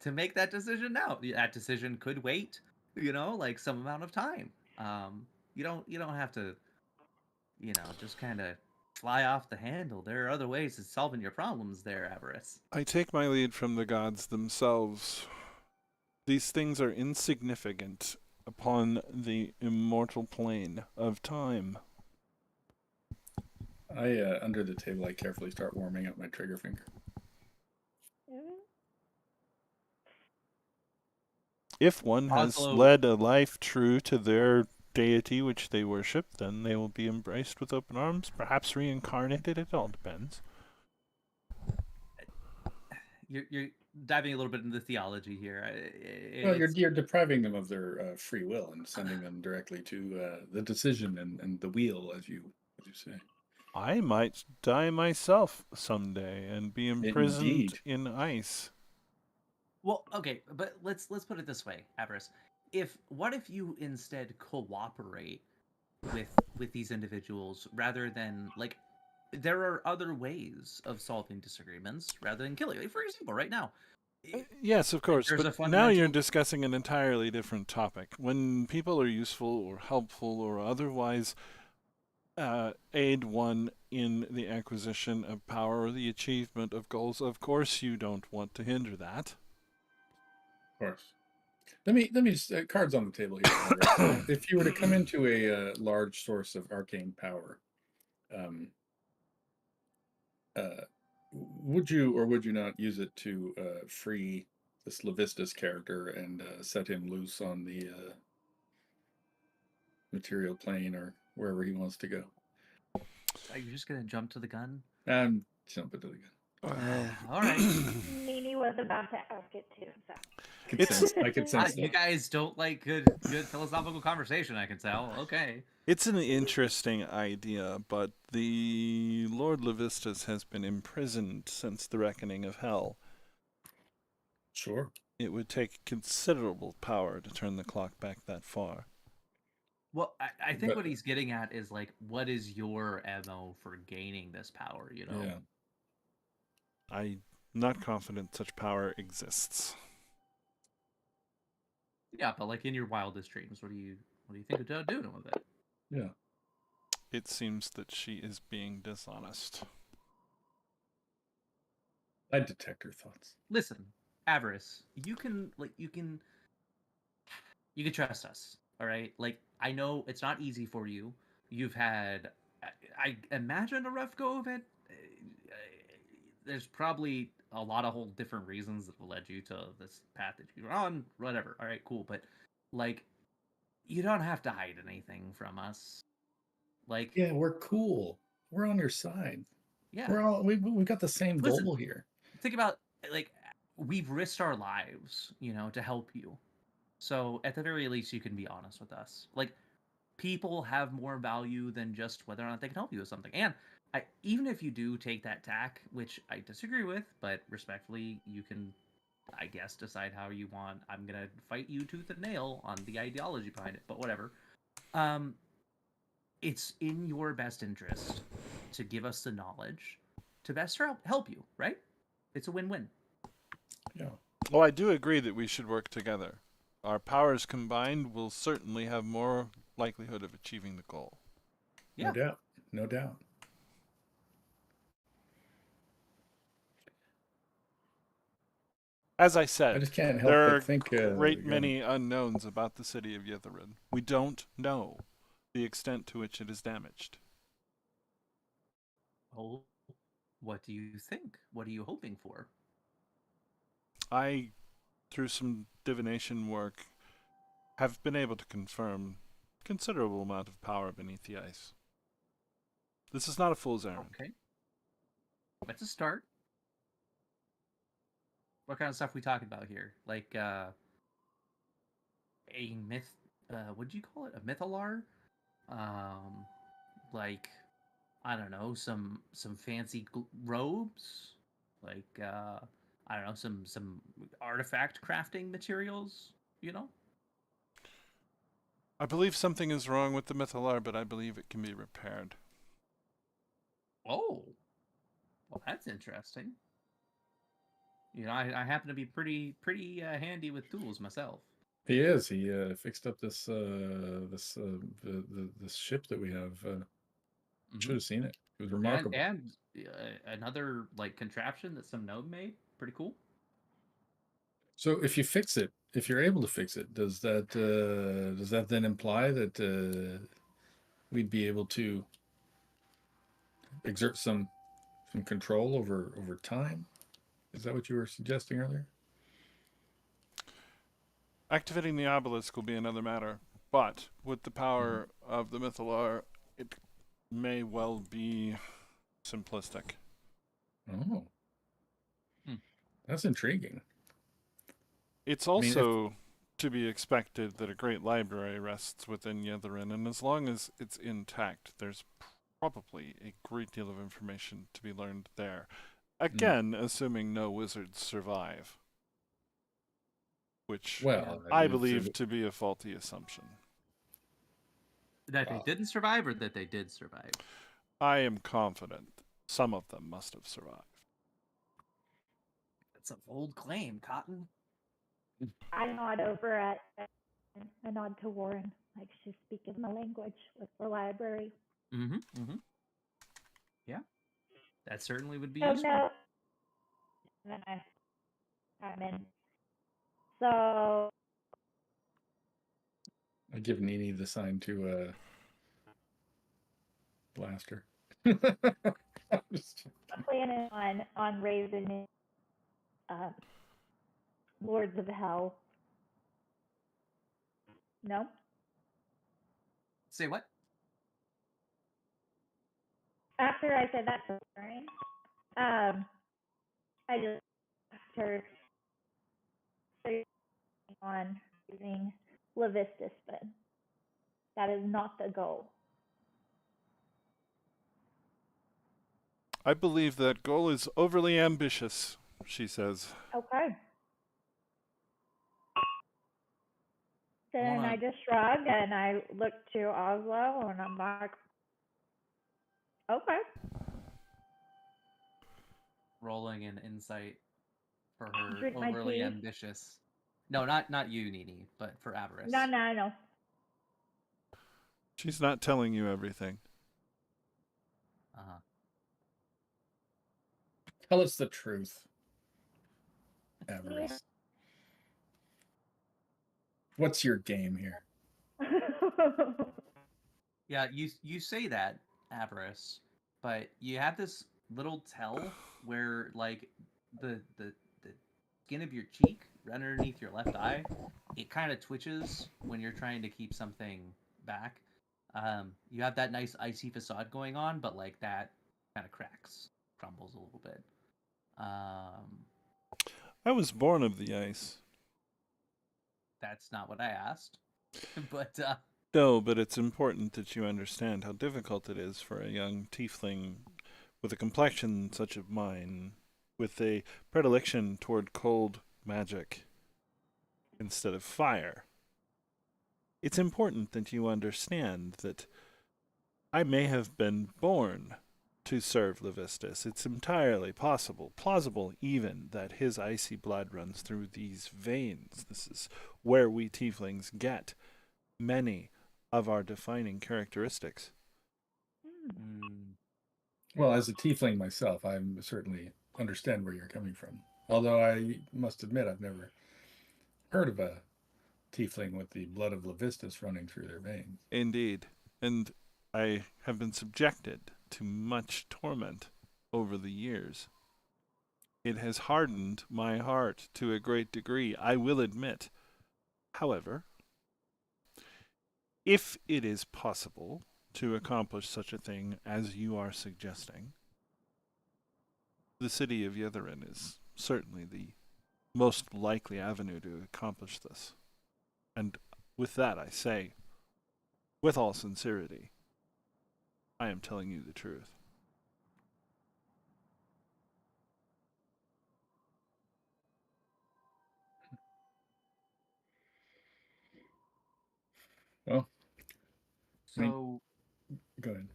to make that decision now. That decision could wait, like some amount of time. You don't have to, just kind of fly off the handle. There are other ways of solving your problems there, Avarice. I take my lead from the gods themselves. These things are insignificant upon the immortal plane of time. Under the table, I carefully start warming up my trigger finger. If one has Oslo- led a life true to their deity which they worship, then they will be embraced with open arms, perhaps reincarnated. It all depends. You're diving a little bit into theology here. Well, you're depriving them of their free will and sending them directly to the decision and the wheel, as you say. I might die myself someday and be imprisoned Indeed. in ice. Well, okay, but let's put it this way, Avarice. What if you instead cooperate with these individuals rather than like there are other ways of solving disagreements rather than killing. Like, for example, right now. Yes, of course, There's a but now fundamental- you're discussing an entirely different topic. When people are useful or helpful or otherwise aid one in the acquisition of power or the achievement of goals, of course you don't want to hinder that. Of course. Let me just cards on the table here. If you were to come into a large source of arcane power, would you or would you not use it to free this Levistus character and set him loose on the material plane or wherever he wants to go? Are you just gonna jump to the gun? I'm jumping to the gun. All right. Nini was about to ask it too. So. I could sense You that. guys don't like good philosophical conversation, I can tell. Okay. It's an interesting idea, but the Lord Levistus has been imprisoned since the reckoning of hell. Sure. It would take considerable power to turn the clock back that far. Well, I think But- what he's getting at is like, what is your MO for gaining this power? Yeah. I'm not confident such power exists. Yeah, but like in your wildest dreams, what do you think about doing with it? Yeah. It seems that she is being dishonest. I detect her thoughts. Listen, Avarice, you can trust us, all right? Like, I know it's not easy for you. You've had, I imagine, a rough go of it. There's probably a lot of whole different reasons that led you to this path that you're on. Whatever. All right, cool. But like, you don't have to hide anything from us. Like, Yeah, we're cool. We're on your side. yeah. We're all we got the same Listen. goal here. Think about like we've risked our lives, to help you. So at the very least, you can be honest with us. Like, people have more value than just whether or not they can help you with something. And even if you do take that tack, which I disagree with, but respectfully, you can, I guess, decide how you want. I'm gonna fight you tooth and nail on the ideology behind it, but whatever. It's in your best interest to give us the knowledge to best help you, right? It's a win-win. Yeah. Well, I do agree that we should work together. Our powers combined will certainly have more likelihood of achieving the goal. Yeah. No doubt. No doubt. As I I said, just can't help there but are think great many unknowns about the city of Ythryn. We don't know the extent to which it is damaged. Oh, what do you think? What are you hoping for? I, through some divination work, have been able to confirm considerable amount of power beneath the ice. This is not a fool's errand. Okay. That's a start. What kind of stuff we talking about here? Like a myth what'd you call it? A mythalar? Like, I don't know, some fancy robes? Like I don't know, some artifact crafting materials? you know? I believe something is wrong with the Mythalar, but I believe it can be repaired. Oh, well, that's interesting. You know, I happen to be pretty handy with tools myself. He is. He fixed up this this ship that we have. Should have seen it. It was remarkable. And another like contraption that some gnome made. Pretty cool. So if you fix it, if you're able to fix it, does that then imply that we'd be able to exert some control over time? Is that what you were suggesting earlier? Activating the obelisk will be another matter, but with the power of the Mythalar, it may well be simplistic. Oh, Hmm. that's intriguing. It's I mean, also to be expected that a great library rests within Ythryn, and as long as it's intact, there's probably a great deal of information to be learned there. Again, assuming no wizards survive, which well, I if believe to be a faulty assumption. That they Wow. didn't survive, or that they did survive. I am confident some of them must have survived. That's a bold claim, Cotton. I nod over at I nod to Warren, like she's speaking my language with the library. Yeah, that certainly would be Oh useful. no. And then I chime in. So I give Nini the sign to blaster. I'm planning on raising Lords of Hell. No? Say what? After I said that to Warren, I just asked her on using Levistus, but that is not the goal. I believe that goal is overly ambitious, she says. Okay. Then Wanna- I just shrug and I look to Oslo and I'm like, okay. Rolling an insight for her Drink my overly tea. ambitious. No, not you, Nini, but for Avarice. No. She's not telling you everything. Tell us the truth, Avarice. What's your game here? Yeah, you say that, Avarice, but you have this little tell where like the skin of your cheek right underneath your left eye, it kind of twitches when you're trying to keep something back. You have that nice icy facade going on, but like that kind of cracks, crumbles a little bit. I was born of the ice. That's not what I asked, but No, but it's important that you understand how difficult it is for a young tiefling with a complexion such as mine, with a predilection toward cold magic instead of fire. It's important that you understand that I may have been born to serve Levistus. It's entirely possible, plausible even, that his icy blood runs through these veins. This is where we tieflings get many of our defining characteristics. Well, as a tiefling myself, I certainly understand where you're coming from. Although I must admit, I've never heard of a tiefling with the blood of Levistus running through their veins. Indeed. And I have been subjected to much torment over the years. It has hardened my heart to a great degree, I will admit. However, if it is possible to accomplish such a thing as you are suggesting, the city of Ythryn is certainly the most likely avenue to accomplish this. And with that I say, with all sincerity, I am telling you the truth. Well, I mean, So, go ahead.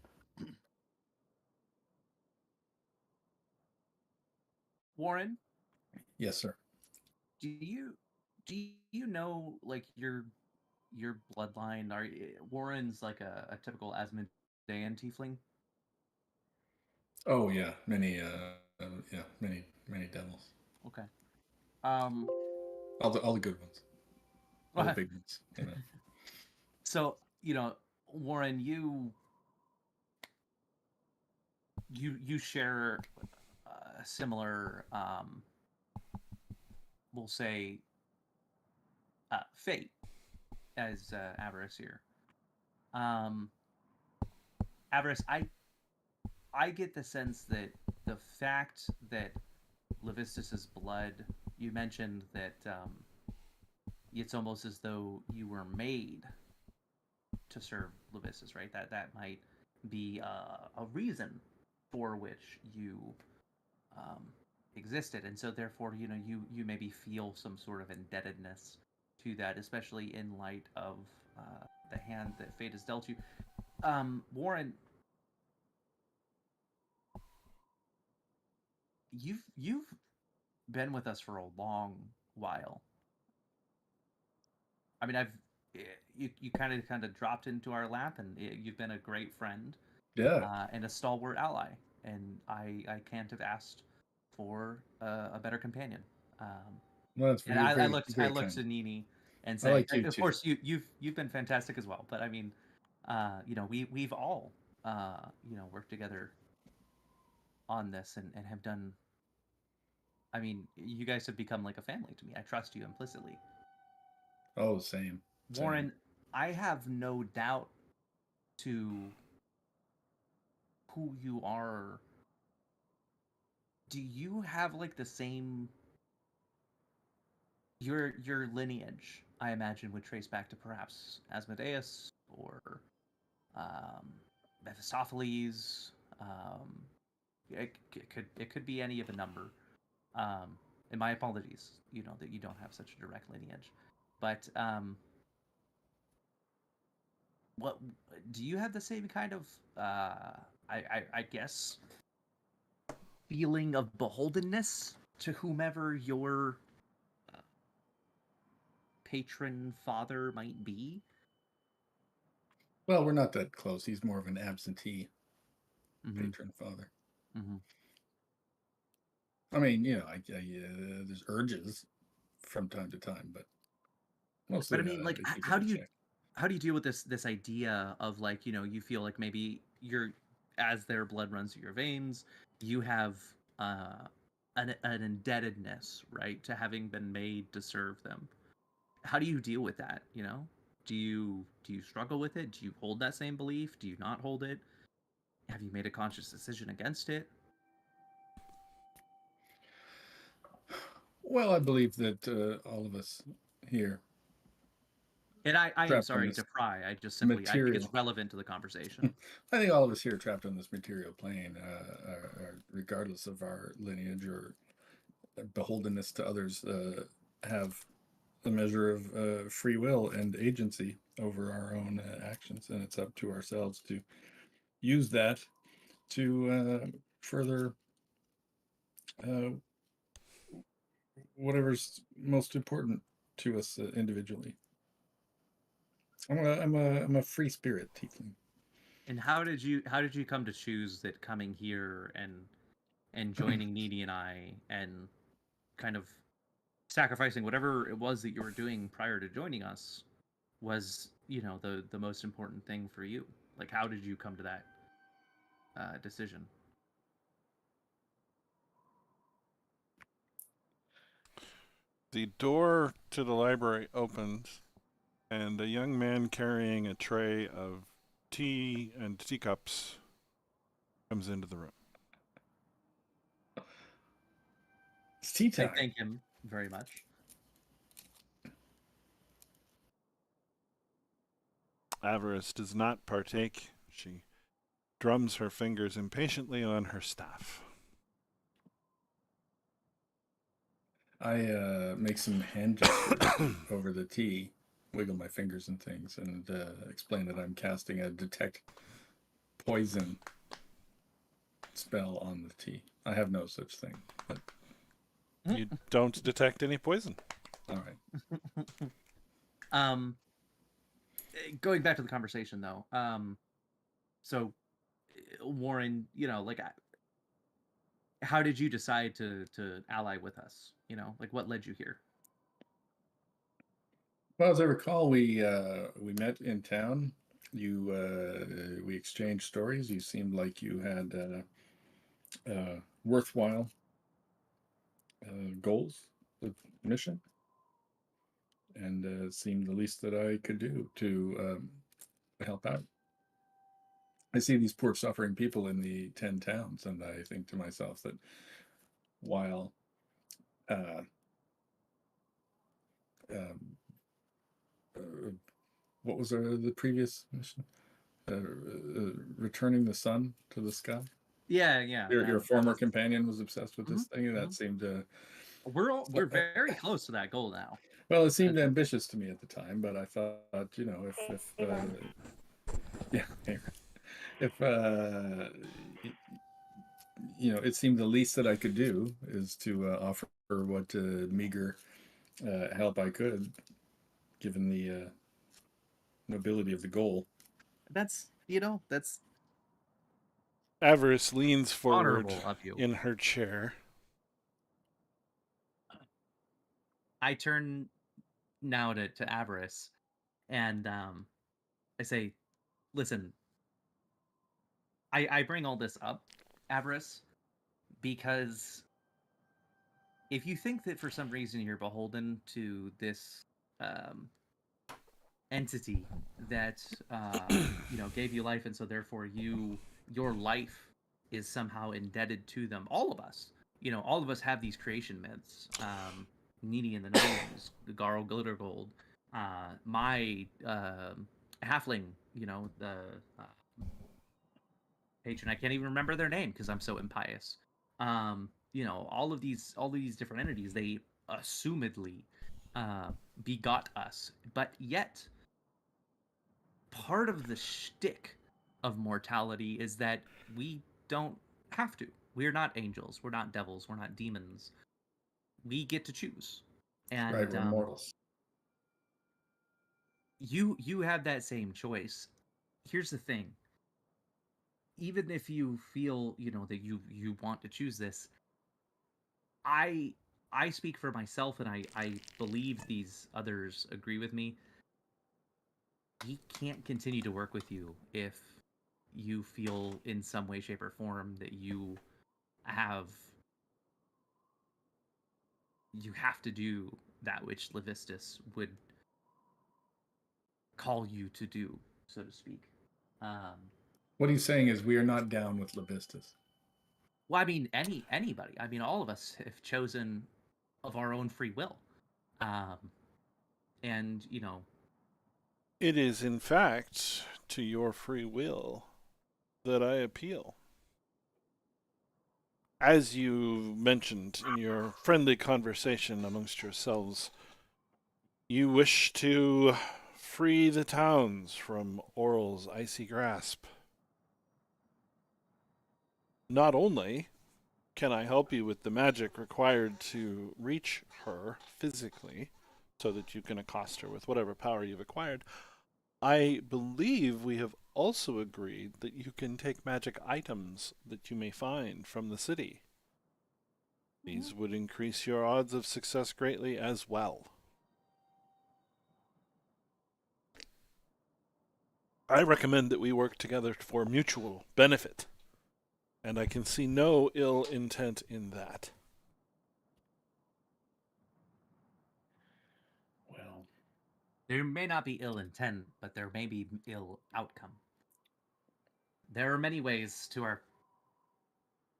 Warren, Yes, sir. do you know like your bloodline? Warren's like a typical Asmodean tiefling? Oh yeah, yeah, many devils. Okay. Um. All the good ones, all the big ones. You know. So Warren, you share a similar, we'll say, fate as Avarice here. Um, Avarice, I get the sense that the fact that Levistus's blood, you mentioned that it's almost as though you were made to serve Levistus, right? That might be a reason for which you um, existed, and so therefore, you maybe feel some sort of indebtedness to that, especially in light of the hand that fate has dealt you. Warren, you've been with us for a long while. I mean, you kind of dropped into our lap, and you've been a great friend Yeah. and a stalwart ally, and I can't have asked for a better companion. Um, Well, that's and you're very I very look kind. to Nini and I say, like you of too. course you've been fantastic as well, but I mean, we've all worked together on this and have done. I mean, you guys have become like a family to me. I trust you implicitly. Oh, same. Warren, I have no doubt to who you are. Do you have like the same your lineage? I imagine would trace back to perhaps Asmodeus or um, Mephistopheles. Um, it could be any of a number. And my apologies, that you don't have such a direct lineage. But what do you have the same kind of I guess feeling of beholdenness to whomever your patron father might be? Well, we're not that close. He's more of an absentee Mm-hmm. patron father. Mm-hmm. I mean, there's urges from time to time, but But mostly I mean, like, I keep it in check. how do you deal with this idea of like you feel like maybe you're as their blood runs through your veins, you have uh, an indebtedness, right, to having been made to serve them. How do you deal with that? Do you struggle with it? Do you hold that same belief? Do you not hold it? Have you made a conscious decision against it? Well, I believe that all of us here And I am trapped on sorry this to pry. I think it's material. relevant to the conversation. I think all of us here trapped on this material plane, regardless of our lineage or beholdenness to others, have a measure of free will and agency over our own actions, and it's up to ourselves to use that to further uh, whatever's most important to us individually. I'm a free spirit tiefling. And how did you come to choose that coming here and joining Needy and I and kind of sacrificing whatever it was that you were doing prior to joining us was the most important thing for you? Like, how did you come to that decision? The door to the library opens, and a young man carrying a tray of tea and teacups comes into the room. It's tea I time. thank him very much. Avarice does not partake. She drums her fingers impatiently on her staff. I make some hand gestures over the tea wiggle my fingers and things and explain that I'm casting a detect poison spell on the tea. I have no such thing. But You don't detect any poison. all right. Going back to the conversation though, so Warren, like, how did you decide to ally with us? Like, what led you here? Well, as I recall, we met in town. We exchanged stories. You seemed like you had worthwhile goals with mission, and it seemed the least that I could do to help out. I see these poor suffering people in the 10 towns, and I think to myself that while uh, um, what was the previous mission? Returning the sun to the sky. Yeah. Your former companion was obsessed with this thing, and that seemed We're very close to that goal now. well, it seemed ambitious to me at the time, but I thought, if yeah, if it seemed the least that I could do is to offer what meager help I could, given the nobility of the goal. That's Avarice leans forward honorable of you. in her chair. I turn now to Avarice, and I say, listen, I bring all this up, Avarice, because if you think that for some reason you're beholden to this um, entity that gave you life, and so therefore your life is somehow indebted to them, all of us, all of us have these creation myths. Needy in the Gnomes, Garl Glittergold, my halfling, the patron. I can't even remember their name because I'm so impious. All of these different entities, they assumedly begot us, but yet part of the shtick of mortality is that we don't have to. We're not angels. We're not devils. We're not demons. We get to choose. And Right, we're mortals. you have that same choice. Here's the thing. Even if you feel, that you want to choose this, I speak for myself, and I believe these others agree with me. We can't continue to work with you if you feel in some way, shape, or form that you have to do that which Levistus would call you to do, so to speak. What he's saying is we are not down with Levistus. Well, I mean, anybody. I mean, all of us have chosen of our own free will, and It is, in fact, to your free will that I appeal. As you mentioned in your friendly conversation amongst yourselves, you wish to free the towns from Oral's icy grasp. Not only can I help you with the magic required to reach her physically, so that you can accost her with whatever power you've acquired, I believe we have also agreed that you can take magic items that you may find from the city. These would increase your odds of success greatly as well. I recommend that we work together for mutual benefit, and I can see no ill intent in that. Well, there may not be ill intent, but there may be ill outcome. There are many ways to our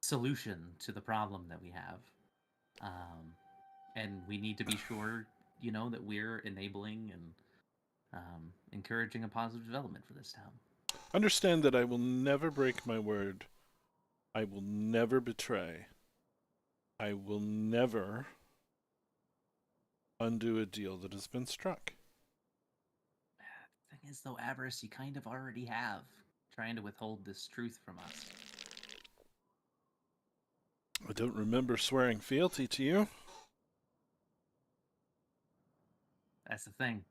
solution to the problem that we have. And we need to be sure, that we're enabling and encouraging a positive development for this town. Understand that I will never break my word. I will never betray. I will never undo a deal that has been struck. is, though, Avarice, you kind of already have, trying to withhold this truth from us. I don't remember swearing fealty to you. That's the thing.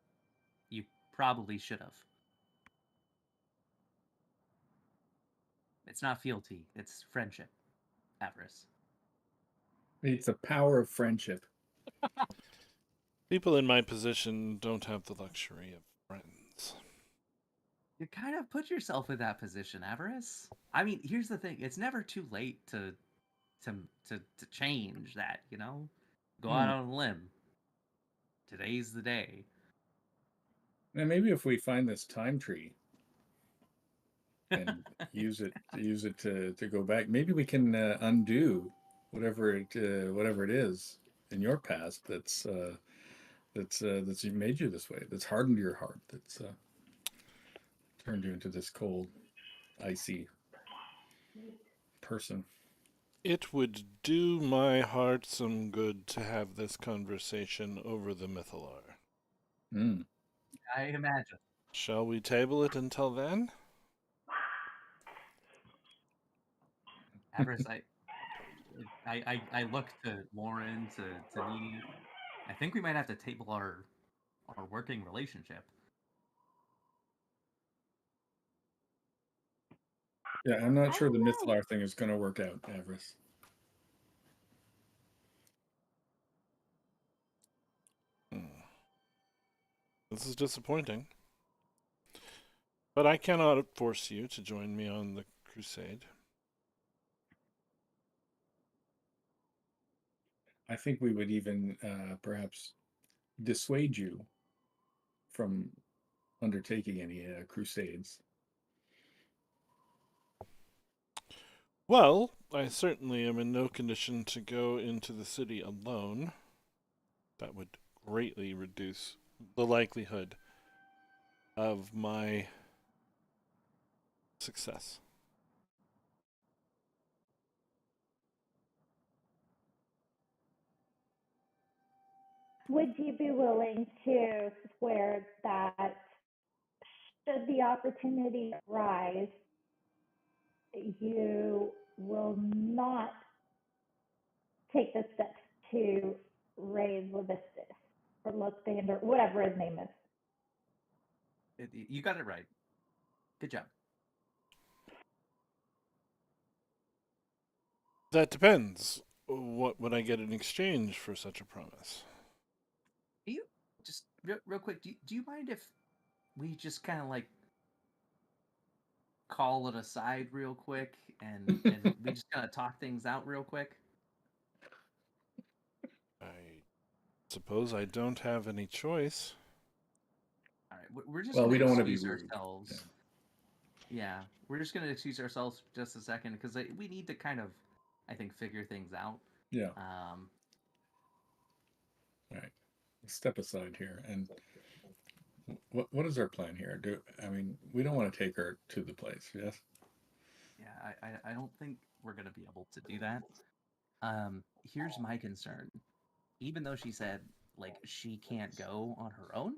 You probably should have. It's not fealty, it's friendship, Avarice. It's the power of friendship. People in my position don't have the luxury of friends. You kind of put yourself in that position, Avarice. I mean, here's the thing: it's never too late to change that. You know, go out on a limb. Today's the day. And maybe if we find this time tree and use it to go back, maybe we can undo whatever it is in your past that's made you this way, that's hardened your heart, that's turned you into this cold, icy person. It would do my heart some good to have this conversation over the Mythalar. I imagine. Shall we table it until then? Avarice, I look to Lauren, to Needy. I think we might have to table our working relationship. Yeah, I'm not sure the Mythalar thing is going to work out, Avarice. This is disappointing. But I cannot force you to join me on the crusade. I think we would even perhaps dissuade you from undertaking any crusades. Well, I certainly am in no condition to go into the city alone. That would greatly reduce the likelihood of my success. Would you be willing to swear that should the opportunity arise, you will not take the steps to raise Levistus or Lathander, whatever his name is? You got it right. Good job. That depends. What would I get in exchange for such a promise? Do you just real quick? Do you mind if we just kind of like call it aside real quick and we just kind of talk things out real quick? I suppose I don't have any choice. All right, we're just Well, going we to don't want to be excuse rude. ourselves. Yeah, we're just going to excuse ourselves for just a second because we need to kind of, I think, figure things out. Yeah. All right. Step aside here. And what is our plan here? We don't want to take her to the place, yes? Yeah, I don't think we're going to be able to do that. Here's my concern. Even though she said like she can't go on her own,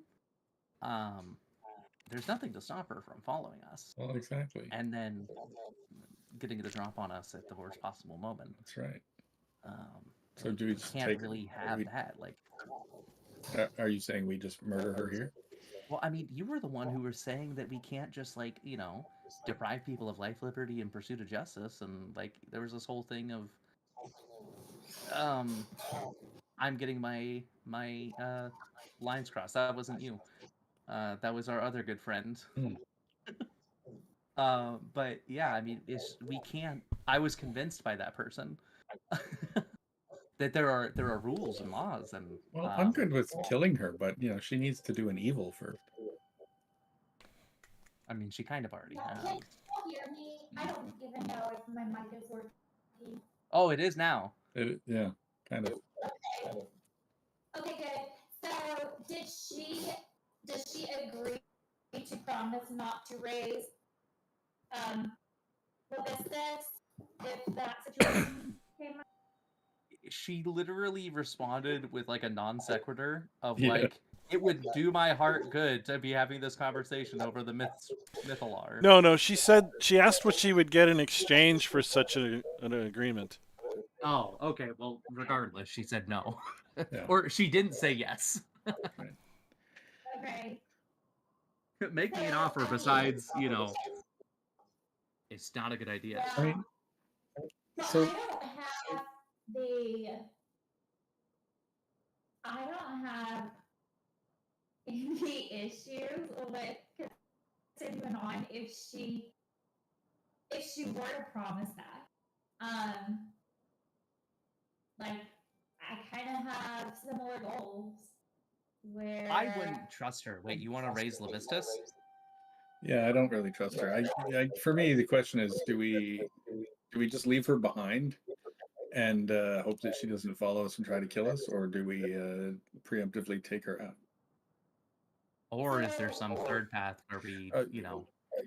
there's nothing to stop her from following us. Well, exactly. And then getting the drop on us at the worst possible moment. That's right. So like, do we we just can't really have that. Like, are you saying we just murder her here? well, I mean, you were the one who was saying that we can't just like deprive people of life, liberty, and pursuit of justice, and like there was this whole thing of I'm getting my lines crossed. That wasn't you. That was our other good friend. But yeah, I mean, we can't. I was convinced by that person that there are rules and laws, and Well, I'm good with killing her, but she needs to do an evil first. I mean, she kind of already has. Can you hear me? I don't even know if my mic is working. Oh, it is now. Yeah, kind of. Okay, good. So, does she agree to promise not to raise Levistus if that situation came up? She literally responded with like a non sequitur of Yeah. like, It would do my heart good to be having this conversation over the Mythalar. No. She asked what she would get in exchange for such an agreement. Oh, okay. Well, regardless, she said no. Yeah. Or she didn't say yes. Okay. Make me an offer besides, it's not a good idea. I mean, So so I don't have any issues with continuing on if she were to promise that. Like I kind of have similar goals where I wouldn't trust her. Wait, you want to raise Levistus? yeah, I don't really trust her. For me, the question is, do we just leave her behind and hope that she doesn't follow us and try to kill us, or do we preemptively take her out? Or is there some third path where we,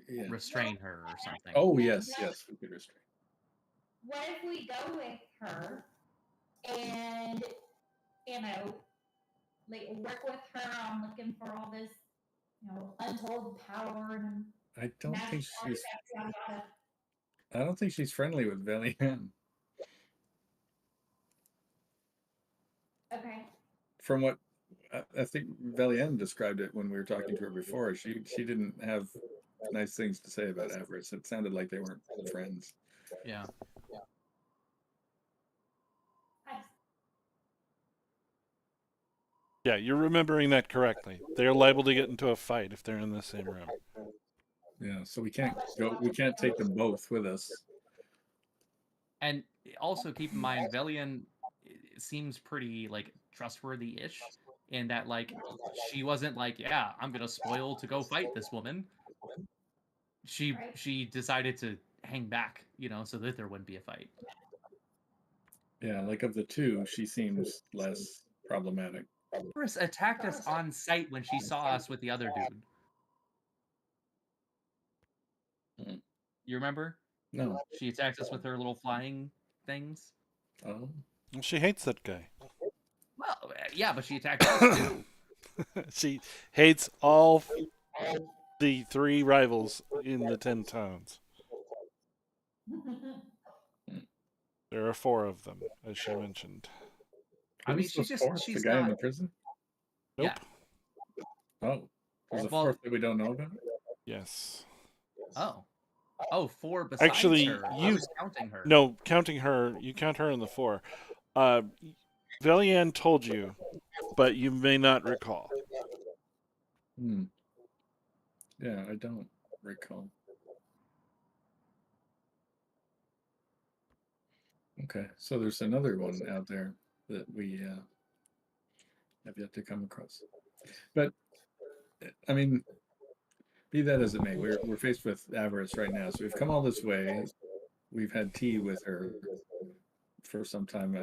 Yeah. restrain her or something? Oh yes, we could restrain. What if we go with her and like work with her on looking for all this, untold power and I don't magic think she's. artifacts, yada yada. I don't think she's friendly with Velian. Okay. From what I think Velian described it when we were talking to her before, she didn't have nice things to say about Avarice. It sounded like they weren't friends. Yeah. Yeah, you're remembering that correctly. They're liable to get into a fight if they're in the same room. Yeah, so we can't take them both with us. And also keep in mind, Velian seems pretty like trustworthy-ish in that like she wasn't like, yeah, I'm gonna spoil to go fight this woman. She decided to hang back, so that there wouldn't be a fight. Yeah, like of the two, she seems less problematic. Avarice attacked us on sight when she saw us with the other dude. Mm. You remember? No. She attacked us with her little flying things. Oh. Well, she hates that guy. Well, yeah, but she attacked us too. She hates all the 3 rivals in the 10 towns. There are 4 of them, as she mentioned. I mean, she's she's the guy not... in the prison? Nope. Yeah. Oh. There's a 4th that we don't know about? Yes. Oh, 4 besides Actually, her. I was counting her. No, counting her. You count her in the 4. Velian told you, but you may not recall. Yeah, I don't recall. Okay, so there's another one out there that we have yet to come across. But I mean, be that as it may, we're faced with Avarice right now. So we've come all this way. We've had tea with her for some time.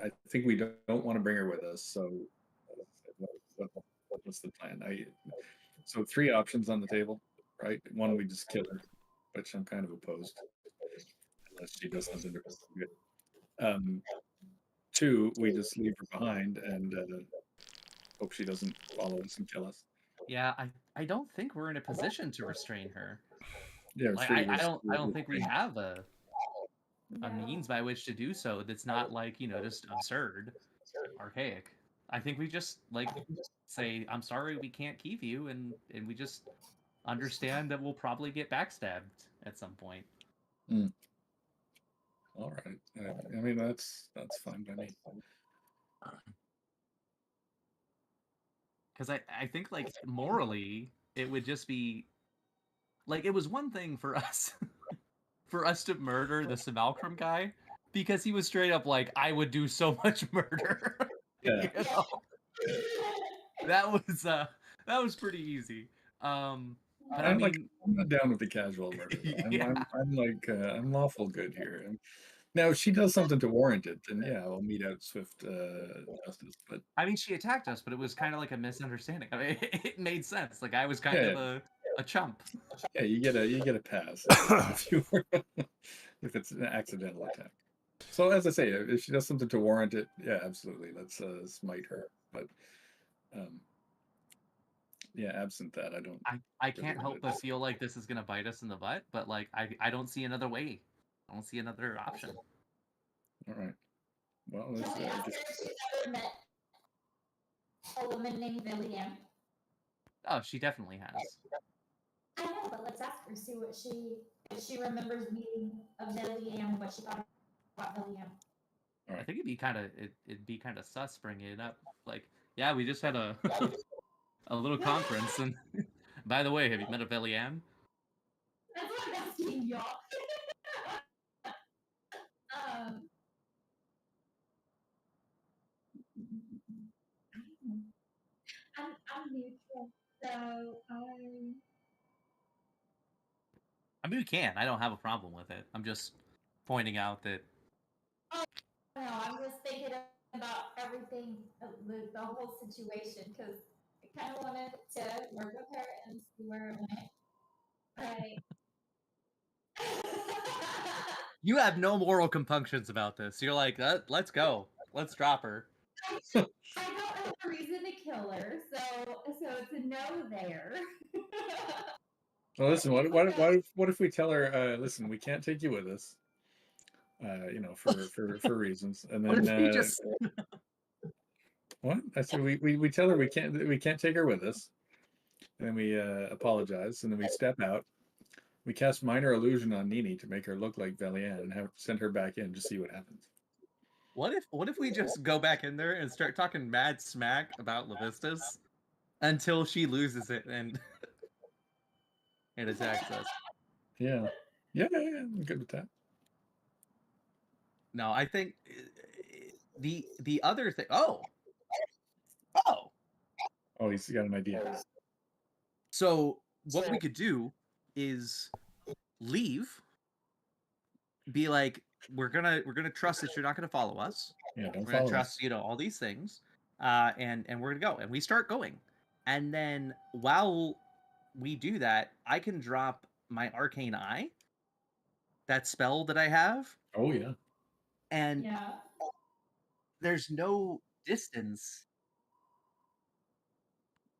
I think we don't want to bring her with us. So what's the plan? So 3 options on the table, right? 1, we just kill her, which I'm kind of opposed, unless she does something good. 2, we just leave her behind and hope she doesn't follow us and kill us. Yeah, I don't think we're in a position to restrain her. Yeah, like, I don't think we have a means by which to do so that's not like, just absurd, archaic. I think we just like say, I'm sorry we can't keep you, and we just understand that we'll probably get backstabbed at some point. All right. I mean, that's fine by me. Because I think, like, morally, it would just be like, it was one thing for us for us to murder the Simulacrum guy, because he was straight up like, I would do so much murder. Yeah. That was pretty easy. But I'm not down with the casual murder. Yeah. I'm lawful good here. Now, if she does something to warrant it, then yeah, I'll mete out swift justice. But I mean, she attacked us, but it was kind of like a misunderstanding. I mean, it made sense. Like, I was kind of a chump. Yeah, you get a pass if it's an accidental attack. So as I say, if she does something to warrant it, yeah, absolutely, let's smite her. But Yeah, absent that, I don't. I can't help but feel like this is gonna bite us in the butt, but like I don't see another way. I don't see another option. All right. Well, Can let's we ask her just. if she's ever met a woman named Lillian? Oh, she definitely has. I know, but let's ask her, see what if she remembers meeting a Lillian and what she thought about Lillian. All I right. think it'd be kind of sus bringing it up. Like, yeah, we just had a a little conference, and by the way, have you met a Velian? That's what I'm asking y'all. um, I'm neutral, so I mean, we can. I don't have a problem with it. I'm just pointing out that. no, I'm just thinking about everything, the whole situation, because I kind of wanted to work with her and see where it went. Right. You have no moral compunctions about this. You're like, let's go. Let's drop her. I don't have a reason to kill her, so it's a no there. Well, listen. What if we tell her? Listen, we can't take you with us. For reasons, and What then if we just? what? I said we tell her we can't take her with us, and then we apologize, and then we step out. We cast minor illusion on Nini to make her look like Velian and send her back in to see what happens. What if we just go back in there and start talking mad smack about Levistus until she loses it and and attacks us? Yeah, I'm good with that. No, I think the other thing. Oh, Oh, he's got an idea. so what we could do is leave. Be like, we're gonna trust that you're not gonna follow us. Yeah, don't We're gonna follow trust us. all these things, and we're gonna go. And we start going, and then while we do that, I can drop my arcane eye, that spell that I have, Oh yeah. and Yeah. there's no distance.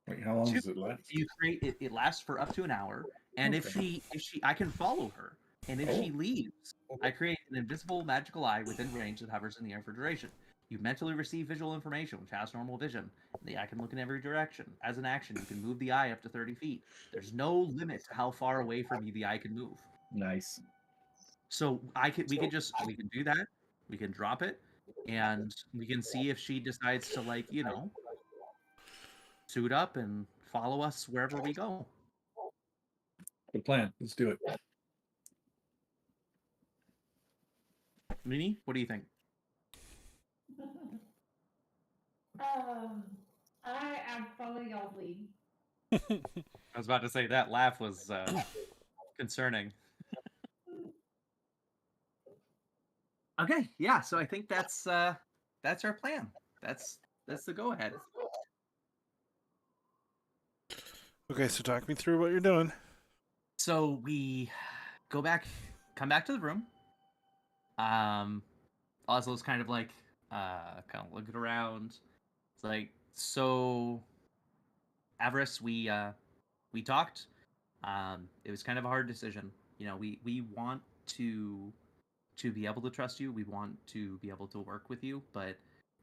Wait, how long does it last? You create it. It lasts for up to an hour, and if Okay. she, I can follow her, and if she Oh. leaves, I create an invisible magical eye within range that hovers in the air for duration. You mentally receive visual information, which has normal vision. The eye can look in every direction. As an action, you can move the eye up to 30 feet. There's no limit to how far away from you the eye can move. Nice. So we can do that. We can drop it, and we can see if she decides to, like, suit up and follow us wherever we go. Good plan. Let's do it. Mini, what do you think? I'm following y'all's lead. I was about to say that laugh was concerning. Okay, yeah. So I think that's our plan. That's the go ahead. Okay, so talk me through what you're doing. So we come back to the room. Oslo's kind of like kind of looking around. It's like, so Avarice, we talked. It was kind of a hard decision. We want to be able to trust you. We want to be able to work with you, but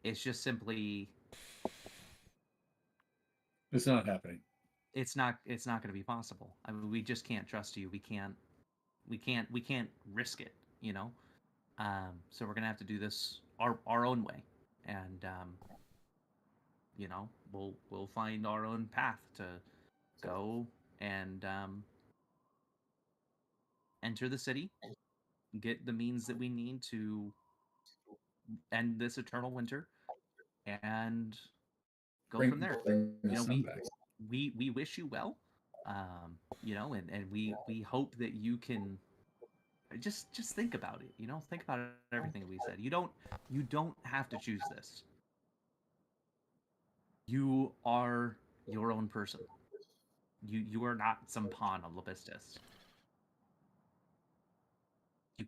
it's just simply It's not happening. it's not going to be possible. I mean, we just can't trust you. We can't risk it, so we're going to have to do this our own way, and we'll find our own path to go and enter the city, get the means that we need to end this eternal winter, and go from there. Bring the sun back. We wish you well, and we hope that you can just think about it. Think about everything we said. You don't have to choose this. You are your own person. You are not some pawn of Levistus. You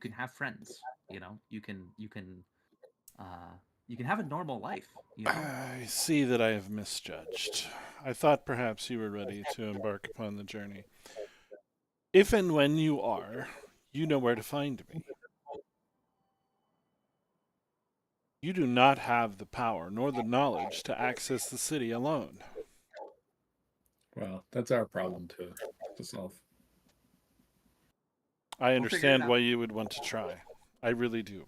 can have friends. You can you can have a normal life. You know, I see that I have misjudged. I thought perhaps you were ready to embark upon the journey. If and when you are, you know where to find me. You do not have the power nor the knowledge to access the city alone. Well, that's our problem to solve. I We'll figure it understand out. why you would want to try. I really do.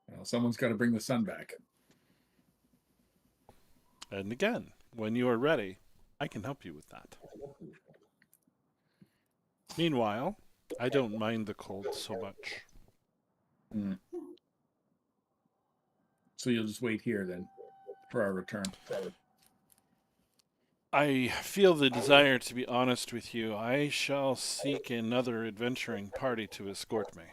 Well, someone's got to bring the sun back. And again, when you are ready, I can help you with that. Meanwhile, I don't mind the cold so much. Mm. So you'll just wait here then for our return. I feel the desire to be honest with you. I shall seek another adventuring party to escort me.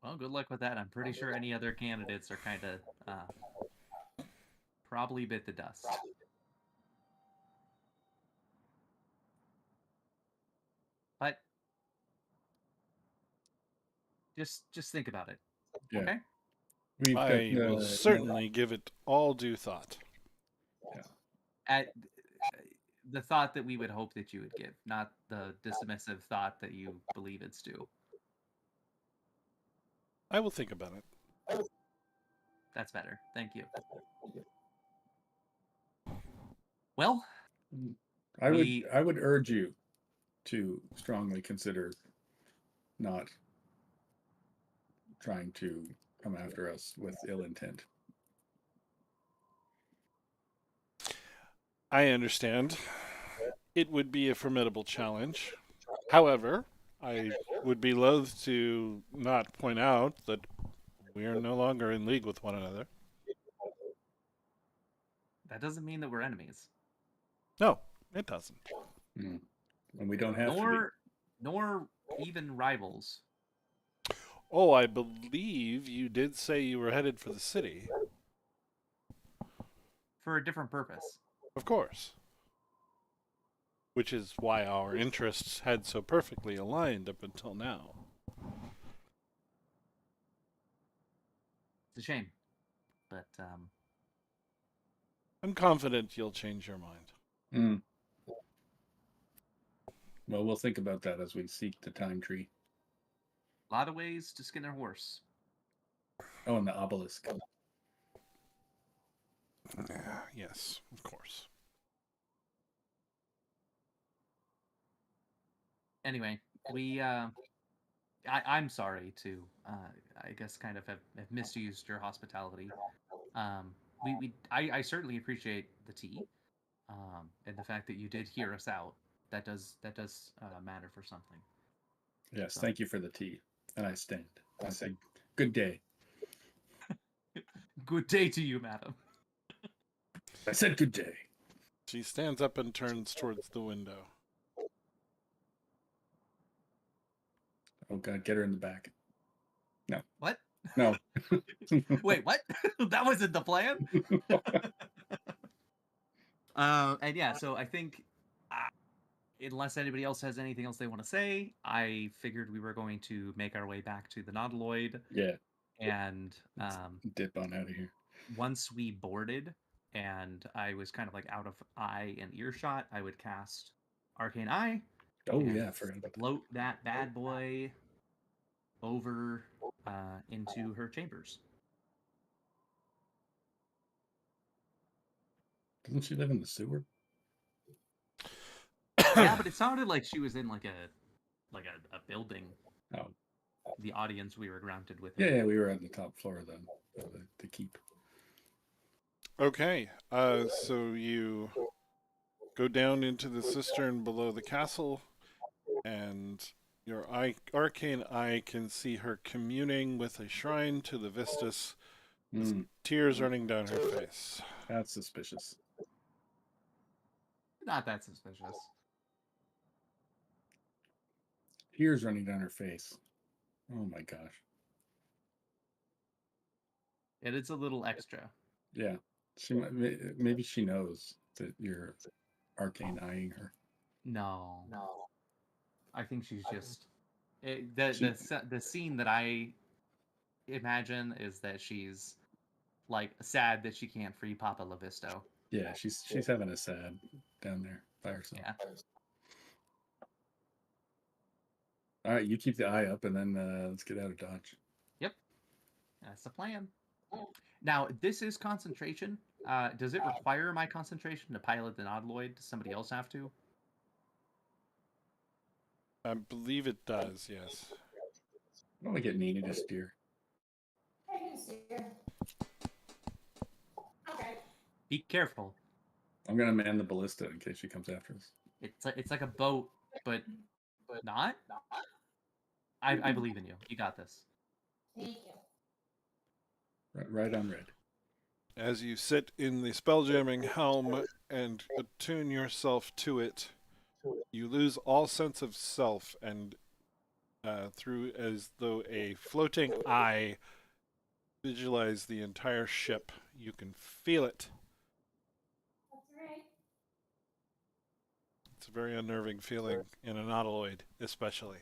well, good luck with that. I'm pretty sure any other candidates are kind of probably bit the dust. But just think about it. Yeah. Okay? We've got I will certainly give it all due thought. At the thought that we would hope that you would give, not the dismissive thought that you believe it's due. I will think about it. That's better. Thank you. Well, I we- would urge you to strongly consider not trying to come after us with ill intent. I understand. It would be a formidable challenge. However, I would be loath to not point out that we are no longer in league with one another. that doesn't mean that we're enemies. No, it doesn't. Mm. And we don't have Nor even rivals. Oh, I believe you did say you were headed for the city. For a different purpose. Of course. Which is why our interests had so perfectly aligned up until now. It's a shame. But I'm confident you'll change your mind. to. Mm. Well, we'll think about that as we seek the time tree. a lot of ways to skin a horse. Oh, and the obelisk. Yes, of course. Anyway, I'm sorry to I guess kind of have misused your hospitality. I certainly appreciate the tea, and the fact that you did hear us out. That does matter for something. Yes, So. thank you for the tea. And I stand. I say, good day. Good day to you, madam. I said good day. She stands up and turns towards the window. Oh God, get her in the back. No. What? No. Wait, what? That wasn't the plan. And yeah, so I think, unless anybody else has anything else they want to say, I figured we were going to make our way back to the Nautiloid. Yeah. And Dip on out of here. once we boarded, and I was kind of like out of eye and earshot, I would cast Arcane Eye. Oh and yeah, I forgot about that. float that bad boy over into her chambers. Doesn't she live in the sewer? Yeah, but it sounded like she was in like a building. Oh. The audience we were grounded with. Yeah, we were on the top floor of the keep. Okay, so you go down into the cistern below the castle, and your arcane eye can see her communing with a shrine to the Vistus, with tears running down her face. That's suspicious. Not that suspicious. Tears running down her face. Oh my gosh. And it's a little extra. Yeah. Maybe she knows that you're arcane eyeing her. No. I think she's just the scene that I imagine is that she's like sad that she can't free Papa Lavisto. Yeah, she's having a sad down there by herself. Yeah. All right, you keep the eye up, and then let's get out of Dodge. Yep. That's the plan. Now, this is concentration. Does it require my concentration to pilot the Nautiloid? Does somebody else have to? I believe it does, yes. Why don't we get Nina to steer? I can steer. Okay. Be careful. I'm gonna man the ballista in case she comes after us. It's like a boat, but not. I believe in you. You got this. Thank you. Right on red. As you sit in the spelljamming helm and attune yourself to it, you lose all sense of self, and through as though a floating eye visualize the entire ship. You can feel it. That's right. It's a very unnerving feeling in a nautiloid, especially.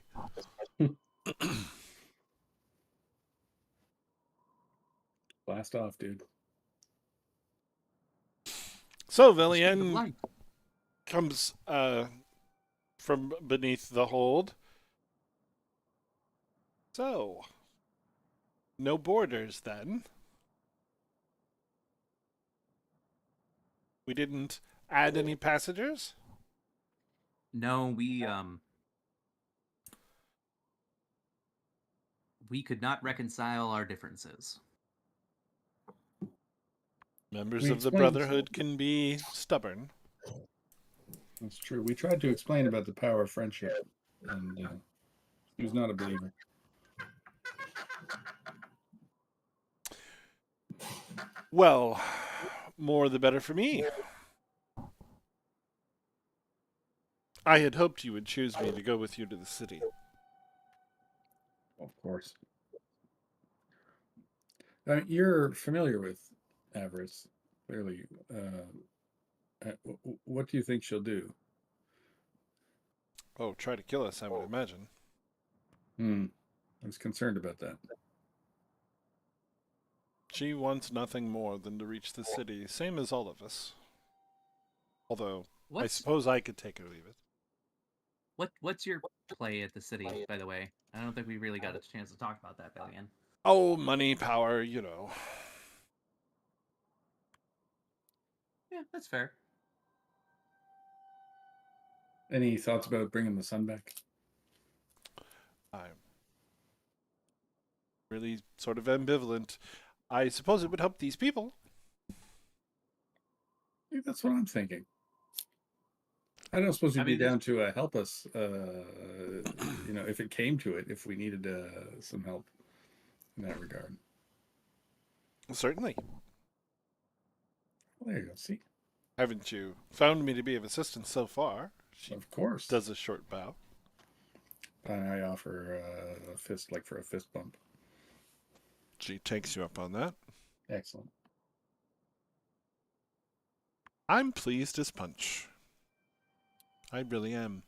Blast off, dude. So Speed of Villian light. comes from beneath the hold. So, no borders then. We didn't add any passengers? No, we could not reconcile our differences. Members We of the explained- Brotherhood can be stubborn. That's true. We tried to explain about the power of friendship, and he was not a believer. Well, more the better for me. I had hoped you would choose me to go with you to the city. Of course. You're familiar with Avarice, clearly. What do you think she'll do? Oh, try to kill us, I would imagine. I was concerned about that. She wants nothing more than to reach the city, same as all of us. Although, I suppose I could take or leave it. What's your play at the city, by the way? I don't think we really got a chance to talk about that, Billion. Oh, money, power, you know. Yeah, that's fair. Any thoughts about bringing the sun back? I'm really sort of ambivalent. I suppose it would help these people. That's what I'm thinking. I don't suppose you'd be down to help us, if it came to it, if we needed some help in that regard. Certainly. Well, there you go. See? Haven't you found me to be of assistance so far? She Of course. does a short bow. I offer a fist, like for a fist bump. She takes you up on that. Excellent. I'm pleased as punch. I really am.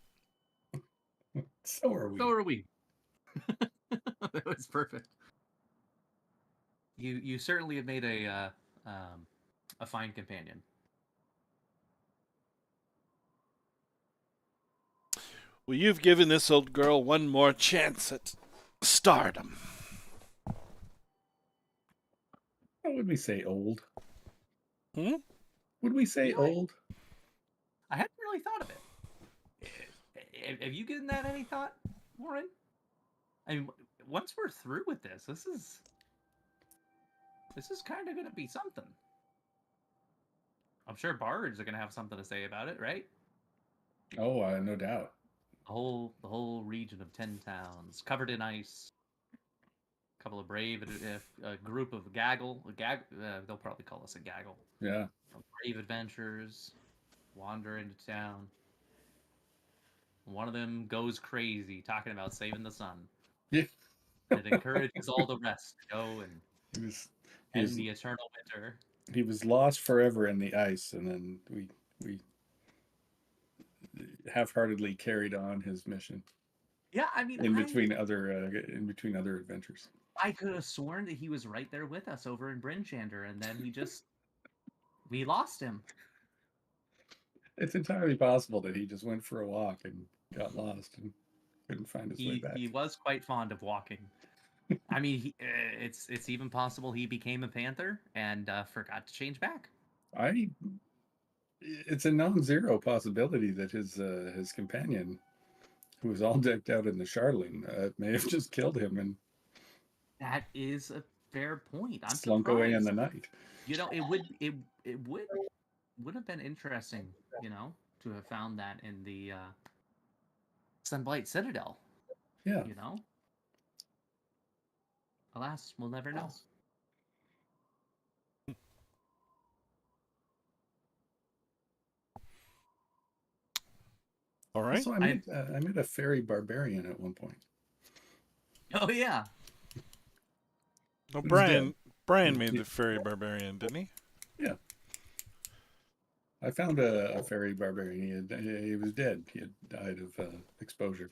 So are we. So are we. That was perfect. You certainly have made a fine companion. Well, you've given this old girl one more chance at stardom. How would we say old? Hmm? Would we say old? I hadn't really thought of it. Have you given that any thought, Warren? I mean, once we're through with this is kind of going to be something. I'm sure bards are going to have something to say about it, right? Oh, no doubt. The whole region of 10 towns covered in ice. A couple of brave, a group of they'll probably call us a gaggle. Yeah. Brave adventurers wander into town. One of them goes crazy talking about saving the sun. Yeah. It encourages all the rest to go and end the eternal winter. He was lost forever in the ice, and then we half-heartedly carried on his mission. Yeah, I mean, in between other adventures. I could have sworn that he was right there with us over in Brynchander, and then we lost him. It's entirely possible that he just went for a walk and got lost and couldn't find his way back. He was quite fond of walking. I mean, it's even possible he became a panther and forgot to change back. It's a non-zero possibility that his companion, who was all decked out in the Charlene, may have just killed him and That is a fair point. I'm slunk away in surprised. the night. You know, it would have been interesting, you know, to have found that in the Sunblight Citadel. Yeah. You know. Alas, we'll never know. All right. Also, I met a fairy barbarian at one point. Oh yeah. Oh, Who's Brian dead? made the fairy barbarian, didn't he? Yeah. I found a fairy barbarian. He was dead. He had died of exposure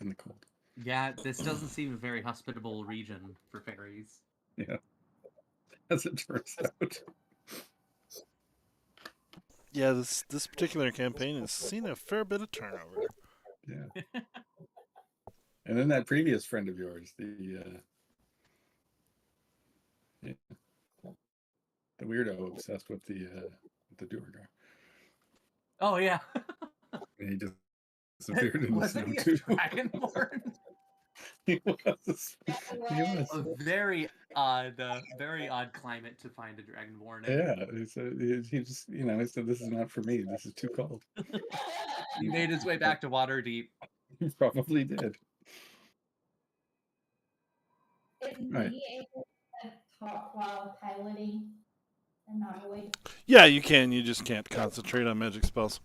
in the cold. Yeah, this doesn't seem a very hospitable region for fairies. Yeah. As it turns out. Yeah, this particular campaign has seen a fair bit of turnover. Yeah. And then that previous friend of yours, the weirdo obsessed with the Duergar. Oh yeah. And he just disappeared in the Wasn't snow he a too. dragonborn? He was. He was. A very odd climate to find a dragonborn in. Yeah, he just, he said, "This is not for me. This is too cold." He made his way back to Waterdeep. He probably did. Is Right. me able to talk while piloting and not avoid? Yeah, you can. You just can't concentrate on magic spells.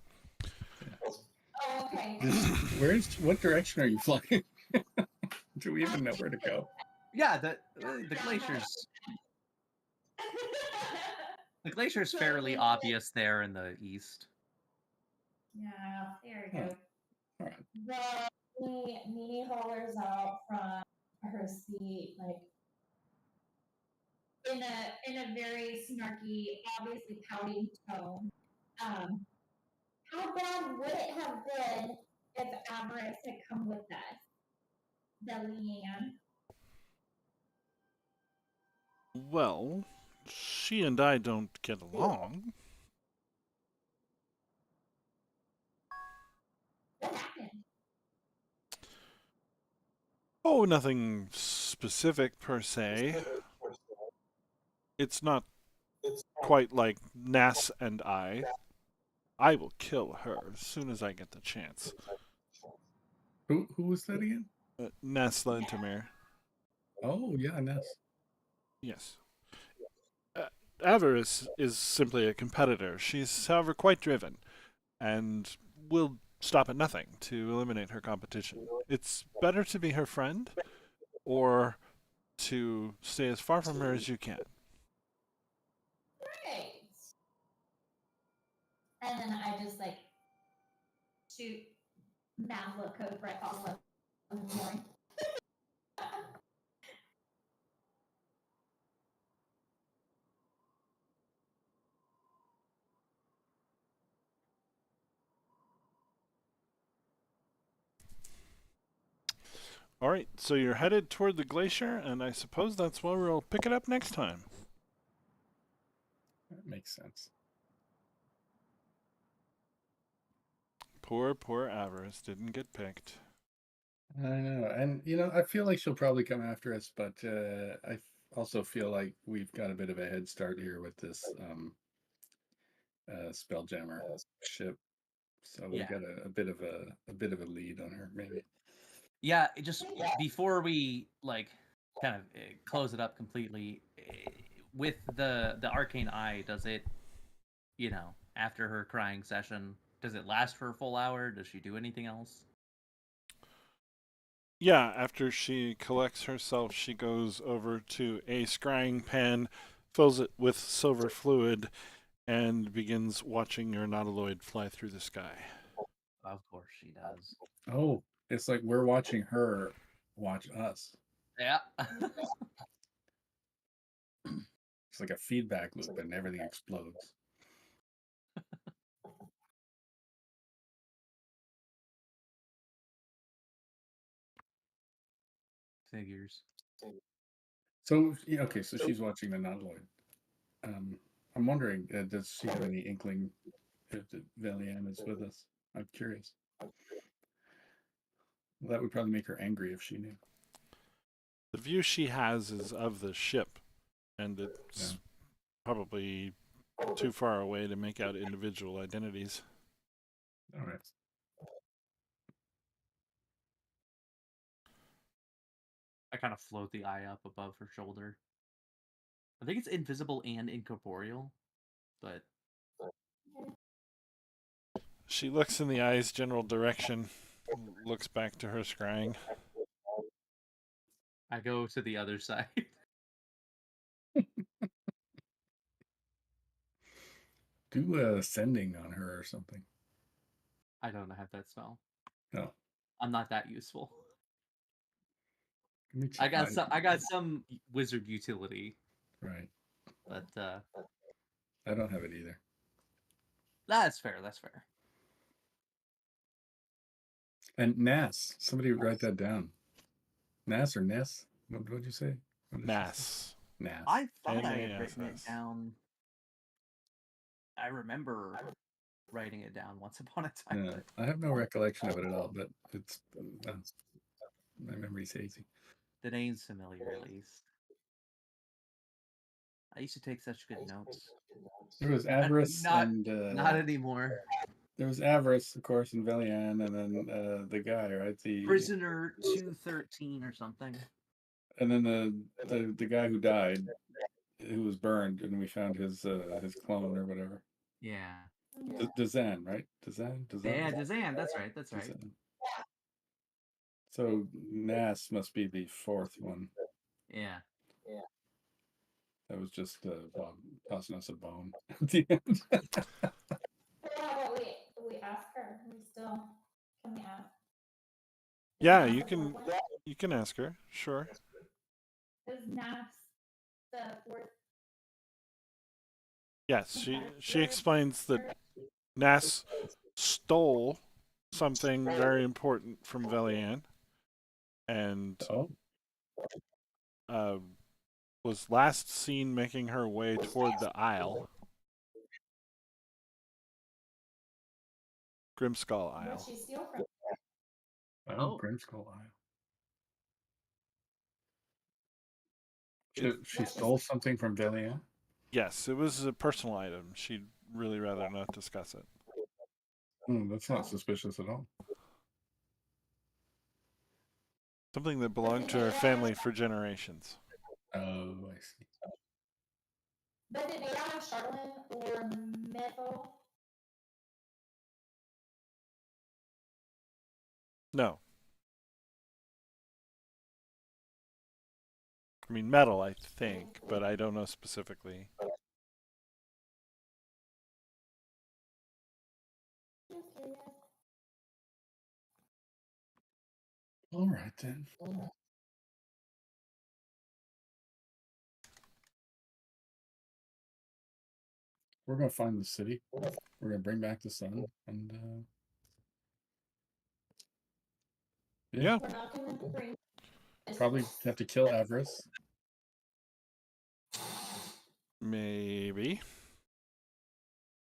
Oh, okay. What direction are you flying? Do we even know where to go? Yeah, the glaciers. The glacier's fairly obvious there in the east. Yeah, there we go. All right. The Nini hollers out from her seat, like in a very snarky, obviously pouting tone. How bad would it have been if Avarice had come with us? The Leanne. Well, she and I don't get along. What happened? Oh, nothing specific per se. It's not quite like Nass and I. I will kill her as soon as I get the chance. Who was that again? Nass Lentimere. Oh yeah, Ness. Yes. Avarice is simply a competitor. She's, however, quite driven, and will stop at nothing to eliminate her competition. It's better to be her friend, or to stay as far from her as you can. Great. And then I just like shoot Mavla code right off of the morning. All right, so you're headed toward the glacier, and I suppose that's where we'll pick it up next time. That makes sense. Poor Avarice didn't get picked. I know, and I feel like she'll probably come after us, but I also feel like we've got a bit of a head start here with this Spelljammer ship, so we've got a bit of a lead on her, maybe. Yeah, just before we kind of close it up completely, with the arcane eye, does it, after her crying session, does it last for a full hour? Does she do anything else? Yeah, after she collects herself, she goes over to a scrying pan, fills it with silver fluid, and begins watching your nautiloid fly through the sky. Of course she does. Oh, It's like we're watching her watch us. Yeah. It's like a feedback loop, and everything explodes. Figures. So okay, so she's watching the non-Lloyd. I'm wondering, does she have any inkling if Valian is with us? I'm curious. Well, that would probably make her angry if she knew. The view she has is of the ship, and it's Yeah. probably too far away to make out individual identities. All right. I kind of float the eye up above her shoulder. I think it's invisible and incorporeal, but She looks in the eye's general direction, looks back to her scrying. I go to the other side. Do sending on her or something. I don't have that spell. No. I'm not that useful. Let me I got check. some. I got some wizard utility, Right. but I don't have it either. that's fair. That's fair. And Nas, somebody write that down. Nas or Ness? What did you say? What did she say? Mass. Nas. I thought I had NASS. written it down. I remember writing it down once upon a time. Yeah, But I have no recollection of it at all, but it's my memory's hazy. the name's familiar, at least. I used to take such good notes. There was Avarice Not and not anymore. there was Avarice, of course, in Velian, and then the guy, right? The Prisoner 213 or something. and then the guy who died, who was burned, and we found his clone or whatever. Yeah. Dazan, right? Dazan. Yeah, Dazan. That's right. That's right. Dazan. So Nas must be the fourth one. Yeah. That was just Bob tossing us a bone at the end. Well, how about we ask her? Can we ask? Yeah, Is you Nas the can fourth one? you can ask her. Sure. Is Nas the fourth? Yes, she explains that Nass stole something very important from Velian and Oh, uh, was last seen making her way toward the Isle. Grimskull Where'd Isle. she steal from? Oh. Grimskull Isle. It, She stole something from Velian? yes, it was a personal item. She'd really rather not discuss it. That's not suspicious at all. Something that belonged to her family for generations. Oh, I see. But did they have Charlatan or Methyl? No. I mean, metal, I think, but I don't know specifically. All right then. We're gonna find the city. We're gonna bring back the sun, and Yeah. We're not going to bring. probably have to kill Avarice. Maybe.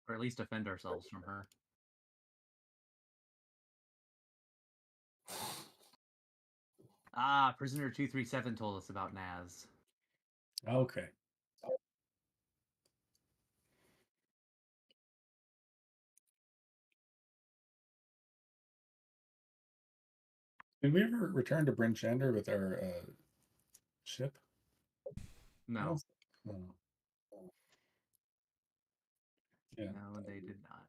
Or at least defend ourselves from her. Ah, Prisoner 237 told us about Naz. Okay. Did we ever return to Bryn Shander with our ship? No. No. Yeah. No, they did not.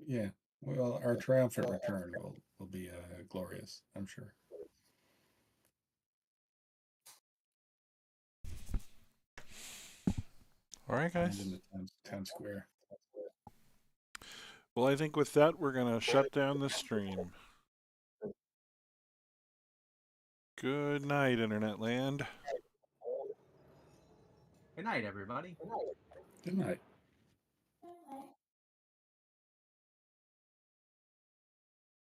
Yeah. Well, our triumphant return will be glorious, I'm sure. All right, guys. And in the town square. Well, I think with that, we're going to shut down the stream. Good night, Internet Land. Good night, everybody. Good night.